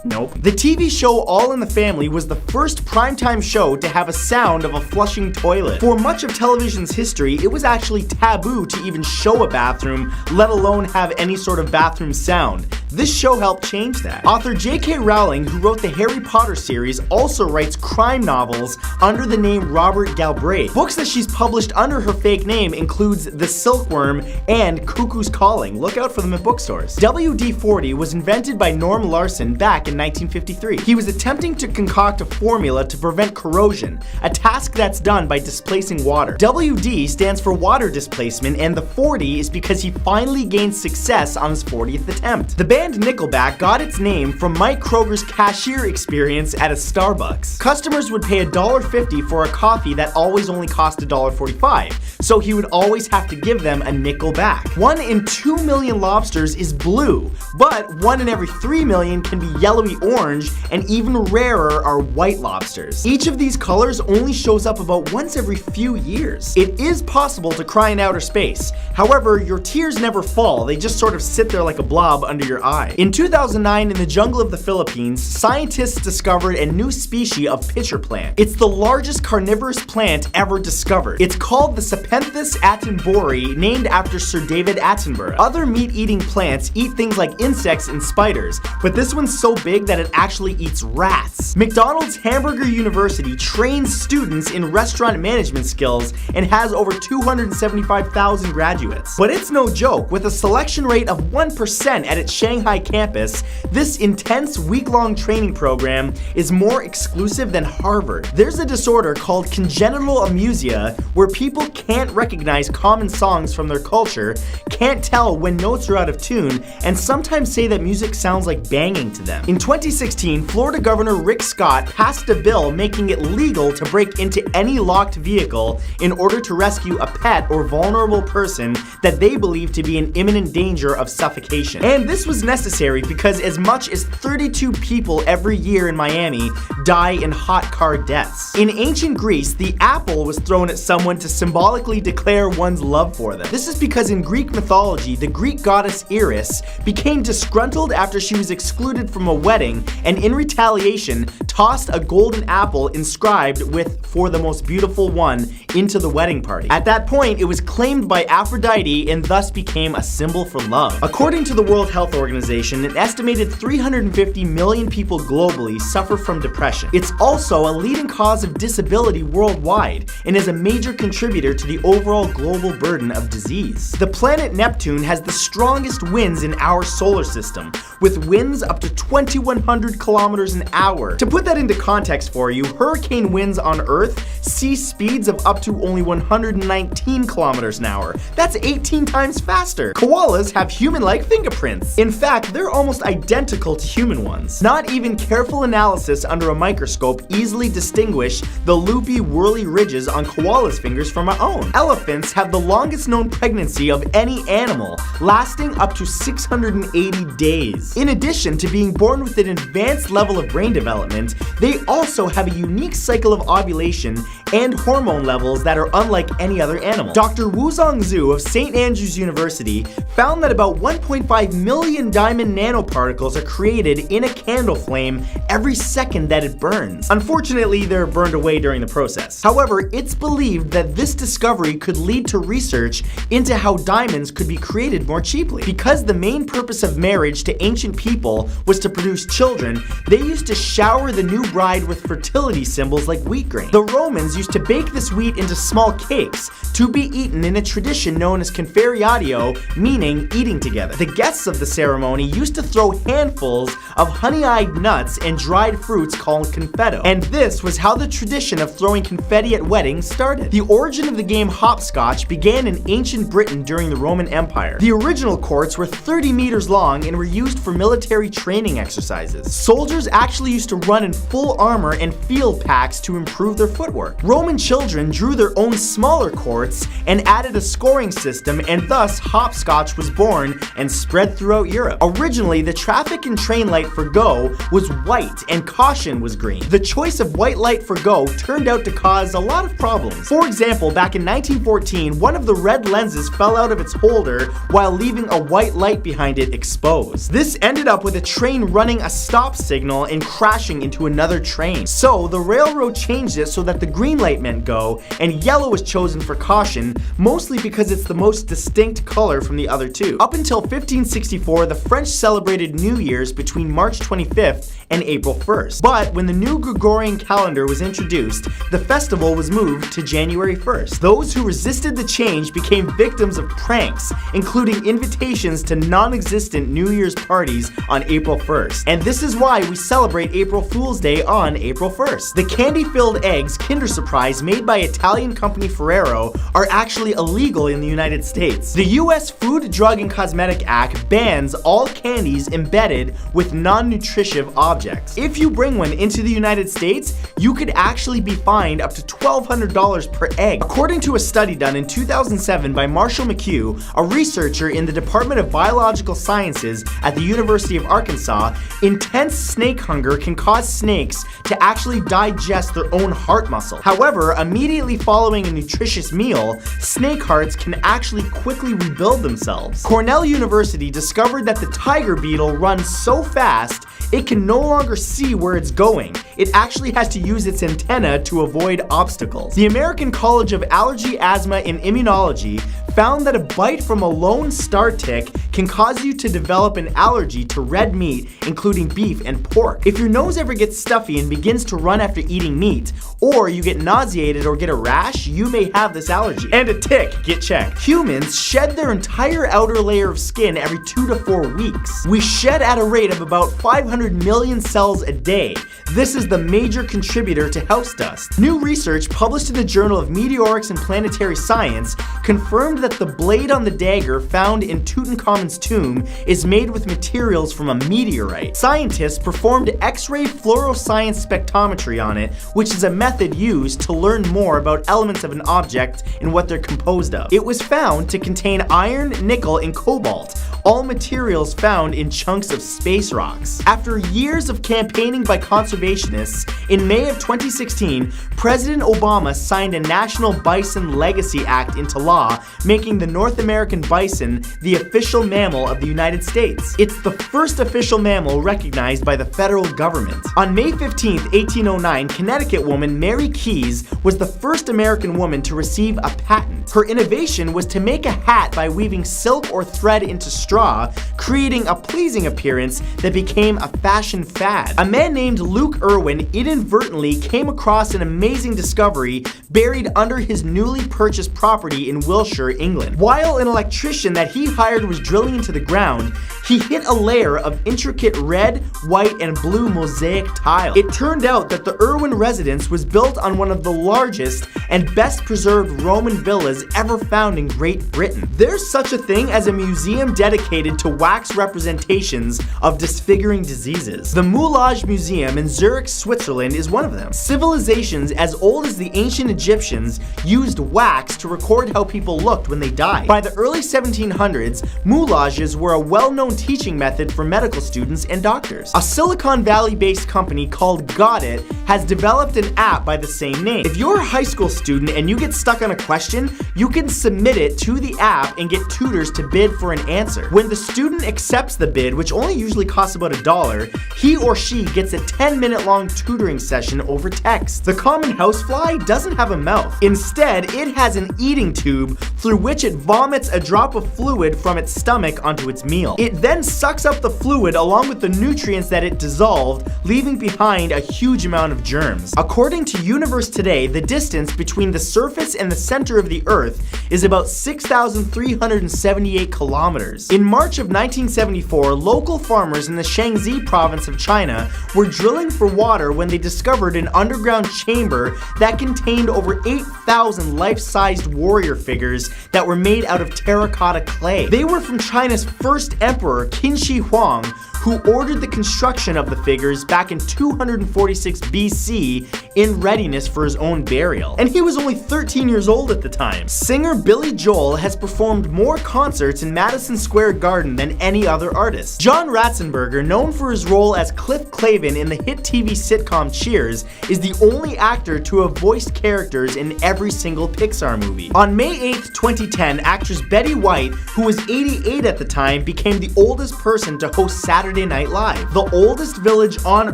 Nope. The TV show All in the Family was the first primetime show to have a sound of a flushing toilet. For much of television's history, it was actually taboo to even show a bathroom, let alone have any sort of bathroom sound. This show helped change that. Author J.K. Rowling, who wrote the Harry Potter series, also writes crime novels under the name Robert Galbraith. Books that she's published under her fake name includes The Silkworm and Cuckoo's Calling. Look out for them at bookstores. WD-40 was invented by Norm Larson back in 1953. He was attempting to concoct a formula to prevent corrosion, a task that's done by displacing water. WD stands for water displacement, and the 40 is because he finally gained success on his 40th attempt. The band Nickelback got its name from Mike Kroger's cashier experience at a Starbucks. Customers would pay $1.50 for a coffee that always only cost $1.45, so he would always have to give them a nickel back. 1 in 2 million lobsters is blue, but 1 in every 3 million can be yellowy orange, and even rarer are white lobsters. Each of these colors only shows up about once every few years. It is possible to cry in outer space. However, your tears never fall, they just sort of sit there like a blob under your eye. In 2009, in the jungle of the Philippines, scientists discovered a new species of pitcher plant. It's the largest carnivorous plant ever discovered. It's called the Sapenthus attenbori, named after Sir David Attenborough. Other meat-eating plants eat things like insects and spiders, but this one's so big that it actually eats rats. McDonald's Hamburger University trains students in restaurant management skills and has over 275,000 graduates. But it's no joke. With a selection rate of 1% at its Shanghai campus, this intense week-long training program is more exclusive than Harvard. There's a disorder called congenital amusia where people can't recognize common songs from their culture, can't tell when notes are out of tune, and sometimes say that music sounds like banging to them. In 2016, Florida Governor Rick Scott passed a bill making it legal to break into any locked vehicle in order to rescue a pet or vulnerable person that they believe to be in imminent danger of suffocation. And this was necessary because as much as 32 people every year in Miami die in hot car deaths. In ancient Greece, the apple was thrown at someone to symbolically declare one's love for them. This is because in Greek mythology, the Greek goddess Eris became disgruntled after she was excluded from a wedding and in retaliation tossed a golden apple inscribed with "for the most beautiful one" into the wedding party. At that point, it was claimed by Aphrodite and thus became a symbol for love. According to the World Health Organization, Organization, an estimated 350 million people globally suffer from depression. It's also a leading cause of disability worldwide and is a major contributor to the overall global burden of disease. The planet Neptune has the strongest winds in our solar system, with winds up to 2,100 kilometers an hour. To put that into context for you, hurricane winds on Earth see speeds of up to only 119 kilometers an hour. That's 18 times faster. Koalas have human-like fingerprints. In fact, they're almost identical to human ones. Not even careful analysis under a microscope easily distinguish the loopy, whirly ridges on koalas' fingers from our own. Elephants have the longest known pregnancy of any animal, lasting up to 680 days. In addition to being born with an advanced level of brain development, they also have a unique cycle of ovulation and hormone levels that are unlike any other animal. Dr. Wuzong Zhu of St. Andrews University found that about 1.5 million diamond nanoparticles are created in a candle flame every second that it burns. Unfortunately, they're burned away during the process. However, it's believed that this discovery could lead to research into how diamonds could be created more cheaply. Because the main purpose of marriage to ancient people was to produce children, they used to shower the new bride with fertility symbols like wheat grain. The Romans used to bake this wheat into small cakes to be eaten in a tradition known as conferatio, meaning eating together. The guests of the ceremony used to throw handfuls of honey-eyed nuts and dried fruits called confetto. And this was how the tradition of throwing confetti at weddings started. The origin of the game hopscotch began in ancient Britain during the Roman Empire. The original courts were 30 meters long and were used for military training exercises. Soldiers actually used to run in full armor and field packs to improve their footwork. Roman children drew their own smaller courts and added a scoring system, and thus hopscotch was born and spread throughout Europe. Originally, the traffic and train light for go was white and caution was green. The choice of white light for go turned out to cause a lot of problems. For example, back in 1914, one of the red lenses fell out of its holder while leaving a white light behind it exposed. This ended up with a train running a stop signal and crashing into another train. So the railroad changed it so that the green light meant go and yellow was chosen for caution, mostly because it's the most distinct color from the other two. Up until 1564, the French celebrated New Year's between March 25th and April 1st. But when the new Gregorian calendar was introduced, the festival was moved to January 1st. Those who resisted the change became victims of pranks, including invitations to non-existent New Year's parties on April 1st. And this is why we celebrate April Fool's Day on April 1st. The candy-filled eggs Kinder Surprise made by Italian company Ferrero are actually illegal in the United States. The US Food, Drug, and Cosmetic Act bans all candies embedded with non-nutritive objects. If you bring one into the United States, you could actually be fined up to $1,200 per egg. According to a study done in 2007 by Marshall McHugh, a researcher in the Department of Biological Sciences at the University of Arkansas, intense snake hunger can cause snakes to actually digest their own heart muscle. However, immediately following a nutritious meal, snake hearts can actually quickly rebuild themselves. Cornell University discovered that the tiger beetle runs so fast it can no longer see where it's going. It actually has to use its antenna to avoid obstacles. The American College of Allergy, Asthma, and Immunology found that a bite from a lone star tick can cause you to develop an allergy to red meat, including beef and pork. If your nose ever gets stuffy and begins to run after eating meat, or you get nauseated or get a rash, you may have this allergy. And a tick, get checked. Humans shed their entire outer layer of skin every 2 to 4 weeks. We shed at a rate of about 500 million cells a day. This is the major contributor to house dust. New research published in the Journal of Meteorics and Planetary Science confirmed that the blade on the dagger found in Tutankhamun's tomb is made with materials from a meteorite. Scientists performed X-ray fluorescence spectrometry on it, which is a method used to learn more about elements of an object and what they're composed of. It was found to contain iron, nickel, and cobalt, all materials found in chunks of space rocks. After years of campaigning by conservationists, in May of 2016, President Obama signed a National Bison Legacy Act into law, making making the North American bison the official mammal of the United States. It's the first official mammal recognized by the federal government. On May 15, 1809, Connecticut woman Mary Keys was the first American woman to receive a patent. Her innovation was to make a hat by weaving silk or thread into straw, creating a pleasing appearance that became a fashion fad. A man named Luke Irwin inadvertently came across an amazing discovery buried under his newly purchased property in Wiltshire, England. While an electrician that he hired was drilling into the ground, he hit a layer of intricate red, white, and blue mosaic tile. It turned out that the Irwin residence was built on one of the largest and best preserved Roman villas ever found in Great Britain. There's such a thing as a museum dedicated to wax representations of disfiguring diseases. The Moulage Museum in Zurich, Switzerland is one of them. Civilizations as old as the ancient Egyptians used wax to record how people looked when they died. By the early 1700s, moulages were a well-known teaching method for medical students and doctors. A Silicon Valley-based company called Got It has developed an app by the same name. If you're a high school student and you get stuck on a question, you can submit it to the app and get tutors to bid for an answer. When the student accepts the bid, which only usually costs about $1, he or she gets a 10-minute long tutoring session over text. The common housefly doesn't have a mouth. Instead, it has an eating tube through which it vomits a drop of fluid from its stomach onto its meal. It then sucks up the fluid along with the nutrients that it dissolved, leaving behind a huge amount of germs. According to Universe Today, the distance between the surface and the center of the Earth is about 6,378 kilometers. In March of 1974, local farmers in the Shaanxi province of China were drilling for water when they discovered an underground chamber that contained over 8,000 life-sized warrior figures that were made out of terracotta clay. They were from China's first emperor, Qin Shi Huang, who ordered the construction of the figures back in 246 BC in readiness for his own burial. And he was only 13 years old at the time. Singer Billy Joel has performed more concerts in Madison Square Garden than any other artist. John Ratzenberger, known for his role as Cliff Clavin in the hit TV sitcom Cheers, is the only actor to have voiced characters in every single Pixar movie. On May 8, 2010, actress Betty White, who was 88 at the time, became the oldest person to host Saturday Night Live. The oldest village on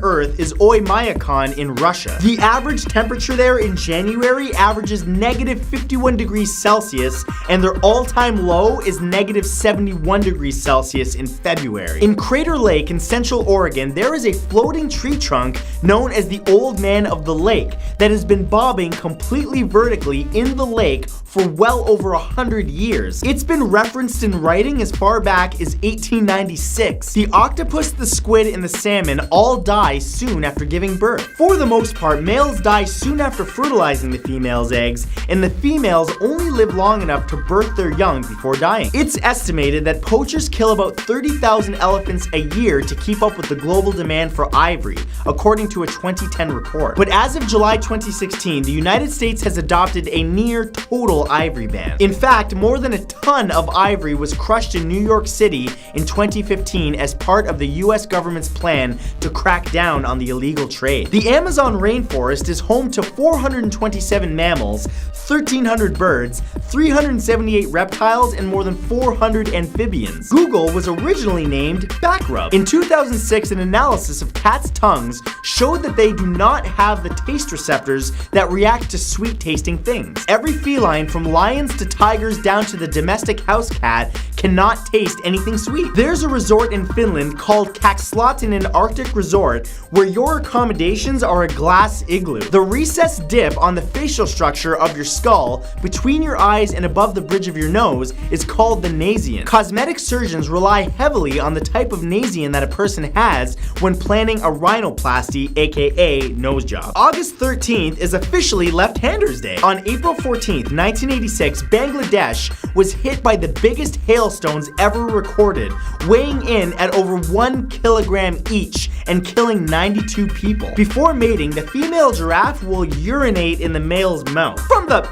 Earth is Oymyakon in Russia. The average temperature there in January averages negative 51 degrees Celsius, and their all-time low is negative 71 degrees Celsius in February. In Crater Lake in Central Oregon, there is a floating tree trunk known as the Old Man of the Lake that has been bobbing completely vertically in the lake for well over 100 years. It's been referenced in writing as far back as 1896. The octopus, the squid, and the salmon all die soon after giving birth. For the most part, males die soon after fertilizing the female's eggs, and the females only live long enough to birth their young before dying. It's estimated that poachers kill about 30,000 elephants a year to keep up with the global demand for ivory, according to a 2010 report. But as of July 2016, the United States has adopted a near total ivory ban. In fact, more than a ton of ivory was crushed in New York City in 2015 as part of the US government's plan to crack down on the illegal trade. The Amazon rainforest is home to 427 mammals, 1,300 birds, 378 reptiles, and more than 400 amphibians. Google was originally named Backrub. In 2006, an analysis of cats' tongues showed that they do not have the taste receptors that react to sweet-tasting things. Every feline, from lions to tigers down to the domestic house cat, cannot taste anything sweet. There's a resort in Finland called Kakslotten, an Arctic resort, where your accommodations are a glass igloo. The recessed dip on the facial structure of your skull, between your eyes and above the bridge of your nose, is called the nasion. Cosmetic surgeons rely heavily on the type of nasion that a person has when planning a rhinoplasty, aka nose job. August 13th is officially Left-Handers Day. On April 14th, 1986, Bangladesh was hit by the biggest hailstones ever recorded, weighing in at over 1 kilogram each and killing 92 people. Before mating, the female giraffe will urinate in the male's mouth. From the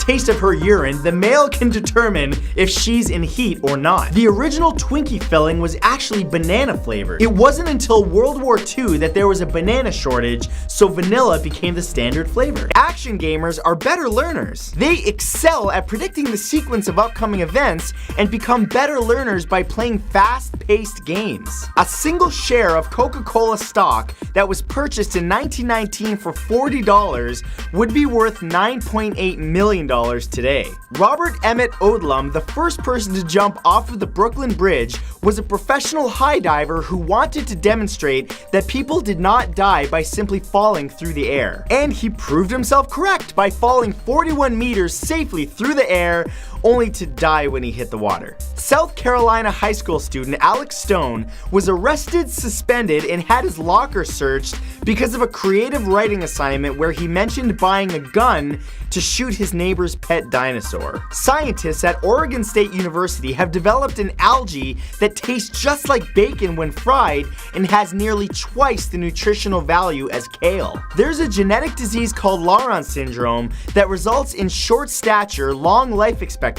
taste of her urine, the male can determine if she's in heat or not. The original Twinkie filling was actually banana flavored. It wasn't until World War II that there was a banana shortage, so vanilla became the standard flavor. Action gamers are better learners. They excel at predicting the sequence of upcoming events and become better learners by playing fast-paced games. A single share of Coca-Cola stock that was purchased in 1919 for $40 would be worth $9.8 million today. Robert Emmett Odlum, the first person to jump off of the Brooklyn Bridge, was a professional high diver who wanted to demonstrate that people did not die by simply falling through the air. And he proved himself correct by falling 41 meters safely through the air, only to die when he hit the water. South Carolina high school student Alex Stone was arrested, suspended, and had his locker searched because of a creative writing assignment where he mentioned buying a gun to shoot his neighbor's pet dinosaur. Scientists at Oregon State University have developed an algae that tastes just like bacon when fried and has nearly twice the nutritional value as kale. There's a genetic disease called Laron syndrome that results in short stature, long life expectancy,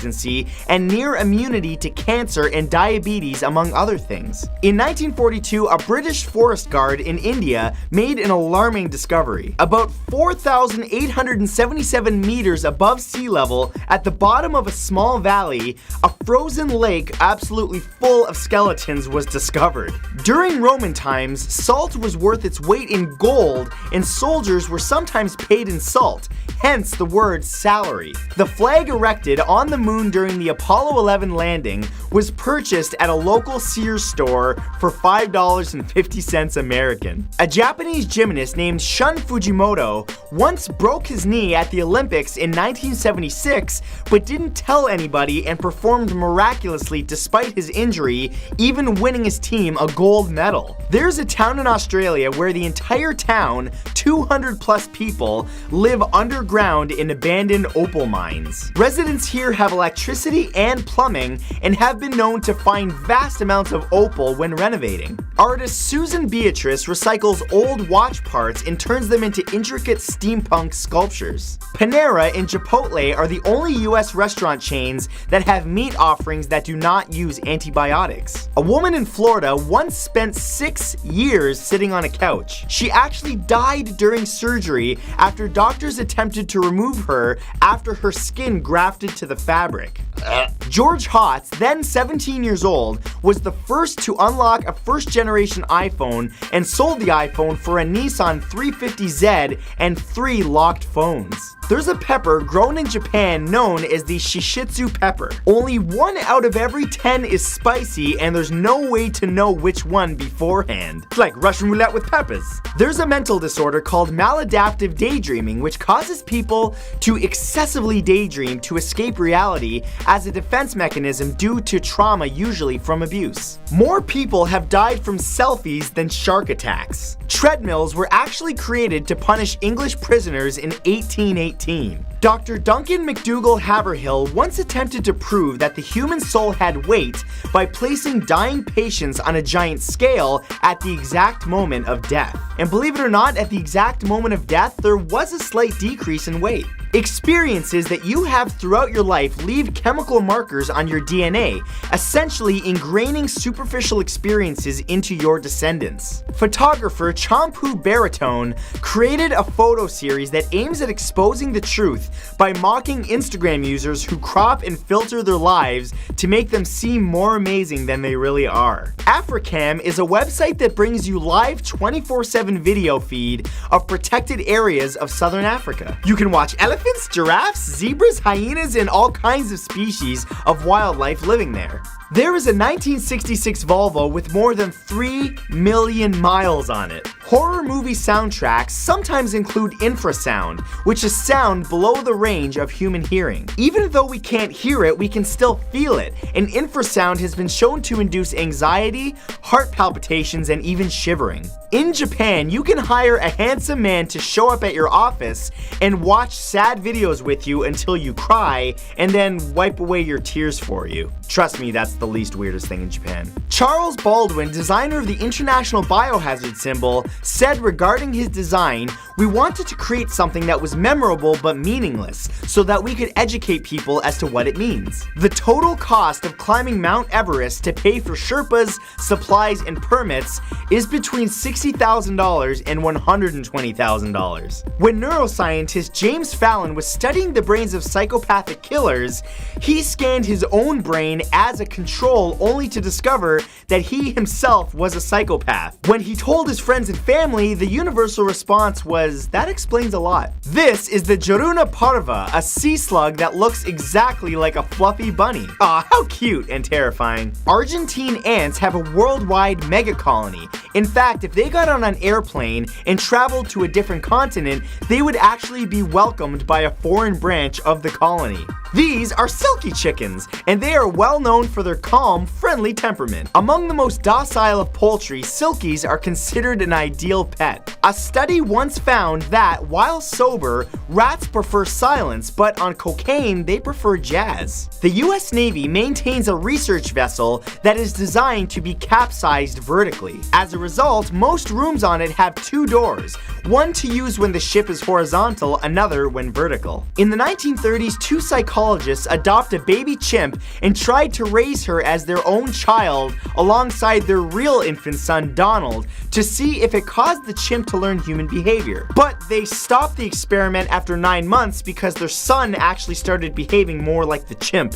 and near immunity to cancer and diabetes, among other things. In 1942, a British forest guard in India made an alarming discovery. About 4,877 meters above sea level, at the bottom of a small valley, a frozen lake absolutely full of skeletons was discovered. During Roman times, salt was worth its weight in gold, and soldiers were sometimes paid in salt, hence the word salary. The flag erected on the moon during the Apollo 11 landing was purchased at a local Sears store for $5.50 American. A Japanese gymnast named Shun Fujimoto once broke his knee at the Olympics in 1976, but didn't tell anybody and performed miraculously despite his injury, even winning his team a gold medal. There's a town in Australia where the entire town, 200 plus people, live underground in abandoned opal mines. Residents here have electricity and plumbing and have been known to find vast amounts of opal when renovating. Artist Susan Beatrice recycles old watch parts and turns them into intricate steampunk sculptures. Panera and Chipotle are the only US restaurant chains that have meat offerings that do not use antibiotics. A woman in Florida once spent 6 years sitting on a couch. She actually died during surgery after doctors attempted to remove her after her skin grafted to the fabric. George Hotz, then 17 years old, was the first to unlock a first-generation iPhone and sold the iPhone for a Nissan 350Z and 3 locked phones. There's a pepper grown in Japan known as the Shishitsu pepper. Only 1 out of every 10 is spicy, and there's no way to know which one beforehand. It's like Russian roulette with peppers. There's a mental disorder called maladaptive daydreaming, which causes people to excessively daydream to escape reality as a defense mechanism due to trauma, usually from abuse. More people have died from selfies than shark attacks. Treadmills were actually created to punish English prisoners in 1818. Dr. Duncan McDougall Haverhill once attempted to prove that the human soul had weight by placing dying patients on a giant scale at the exact moment of death. And believe it or not, at the exact moment of death, there was a slight decrease in weight. Experiences that you have throughout your life leave chemical markers on your DNA, essentially ingraining superficial experiences into your descendants. Photographer Champu Baritone created a photo series that aims at exposing the truth by mocking Instagram users who crop and filter their lives to make them seem more amazing than they really are. Africam is a website that brings you live 24/7 video feed of protected areas of Southern Africa. You can watch elephants, giraffes, zebras, hyenas, and all kinds of species of wildlife living there. There is a 1966 Volvo with more than 3 million miles on it. Horror movie soundtracks sometimes include infrasound, which is sound below the range of human hearing. Even though we can't hear it, we can still feel it, and infrasound has been shown to induce anxiety, heart palpitations, and even shivering. In Japan, you can hire a handsome man to show up at your office and watch sad videos with you until you cry, and then wipe away your tears for you. Trust me, that's the least weirdest thing in Japan. Charles Baldwin, designer of the International Biohazard symbol, said regarding his design, "We wanted to create something that was memorable but meaningless, so that we could educate people as to what it means. The total cost of climbing Mount Everest to pay for Sherpas, supplies, and permits is between $60,000 and $120,000. When neuroscientist James Fallon was studying the brains of psychopathic killers, he scanned his own brain as a control only to discover that he himself was a psychopath. When he told his friends and family, the universal response was, "That explains a lot." This is the Joruna parva, a sea slug that looks exactly like a fluffy bunny. Aw, how cute and terrifying. Argentine ants have a worldwide mega colony. In fact, if they got on an airplane and traveled to a different continent, they would actually be welcomed by a foreign branch of the colony. These are silky chickens, and they are well known for their calm, friendly temperament. Among the most docile of poultry, silkies are considered an ideal pet. A study once found that, while sober, rats prefer silence, but on cocaine, they prefer jazz. The US Navy maintains a research vessel that is designed to be capsized vertically. As a result, most rooms on it have two doors, one to use when the ship is horizontal, another when vertical. In the 1930s, two psychologists adopted a baby chimp and tried to raise her as their own child alongside their real infant son, Donald, to see if it caused the chimp to learn human behavior. But they stopped the experiment after 9 months because their son actually started behaving more like the chimp.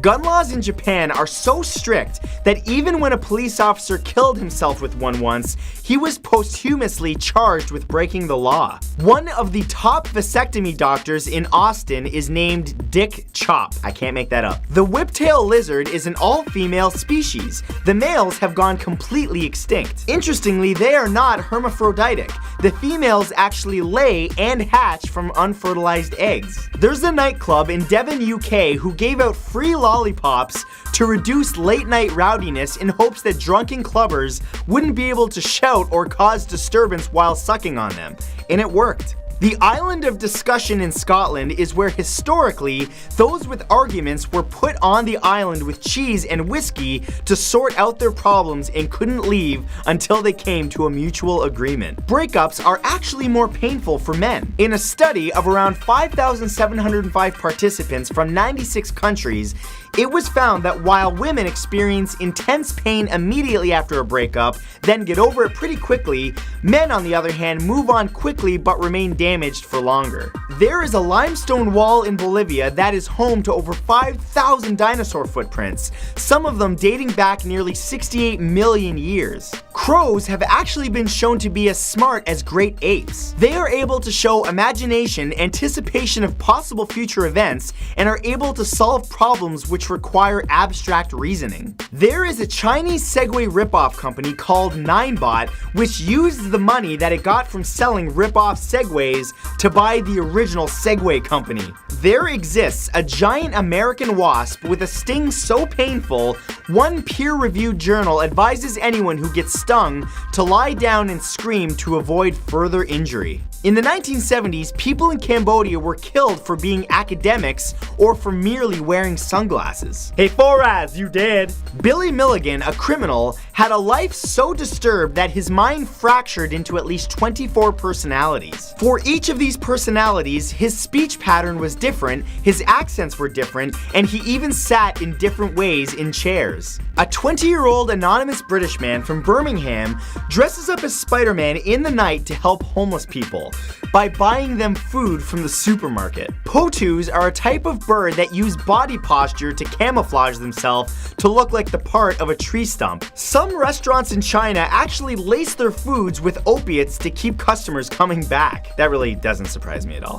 Gun laws in Japan are so strict that even when a police officer killed himself with one once, he was posthumously charged with breaking the law. One of the top vasectomy doctors in Austin is named Dick Chop. I can't make that up. The whiptail lizard is an all-female species. The males have gone completely extinct. Interestingly, they are not hermaphroditic. The females actually lay and hatch from unfertilized eggs. There's a nightclub in Devon, UK who gave out free lollipops to reduce late-night rowdiness in hopes that drunken clubbers wouldn't be able to shout or cause disturbance while sucking on them. And it worked. The island of discussion in Scotland is where historically those with arguments were put on the island with cheese and whiskey to sort out their problems and couldn't leave until they came to a mutual agreement. Breakups are actually more painful for men. In a study of around 5,705 participants from 96 countries, it was found that while women experience intense pain immediately after a breakup, then get over it pretty quickly, men on the other hand move on quickly but remain damaged for longer. There is a limestone wall in Bolivia that is home to over 5,000 dinosaur footprints, some of them dating back nearly 68 million years. Crows have actually been shown to be as smart as great apes. They are able to show imagination, anticipation of possible future events, and are able to solve problems which require abstract reasoning. There is a Chinese Segway ripoff company called Ninebot, which used the money that it got from selling ripoff Segways to buy the original Segway company. There exists a giant American wasp with a sting so painful, one peer-reviewed journal advises anyone who gets stung to lie down and scream to avoid further injury. In the 1970s, people in Cambodia were killed for being academics or for merely wearing sunglasses. Hey Foraz, you dead? Billy Milligan, a criminal, had a life so disturbed that his mind fractured into at least 24 personalities. For each of these personalities, his speech pattern was different, his accents were different, and he even sat in different ways in chairs. A 20-year-old anonymous British man from Birmingham dresses up as Spider-Man in the night to help homeless people by buying them food from the supermarket. Potus are a type of bird that use body posture to camouflage themselves to look like the part of a tree stump. Some restaurants in China actually lace their foods with opiates to keep customers coming back. That really doesn't surprise me at all.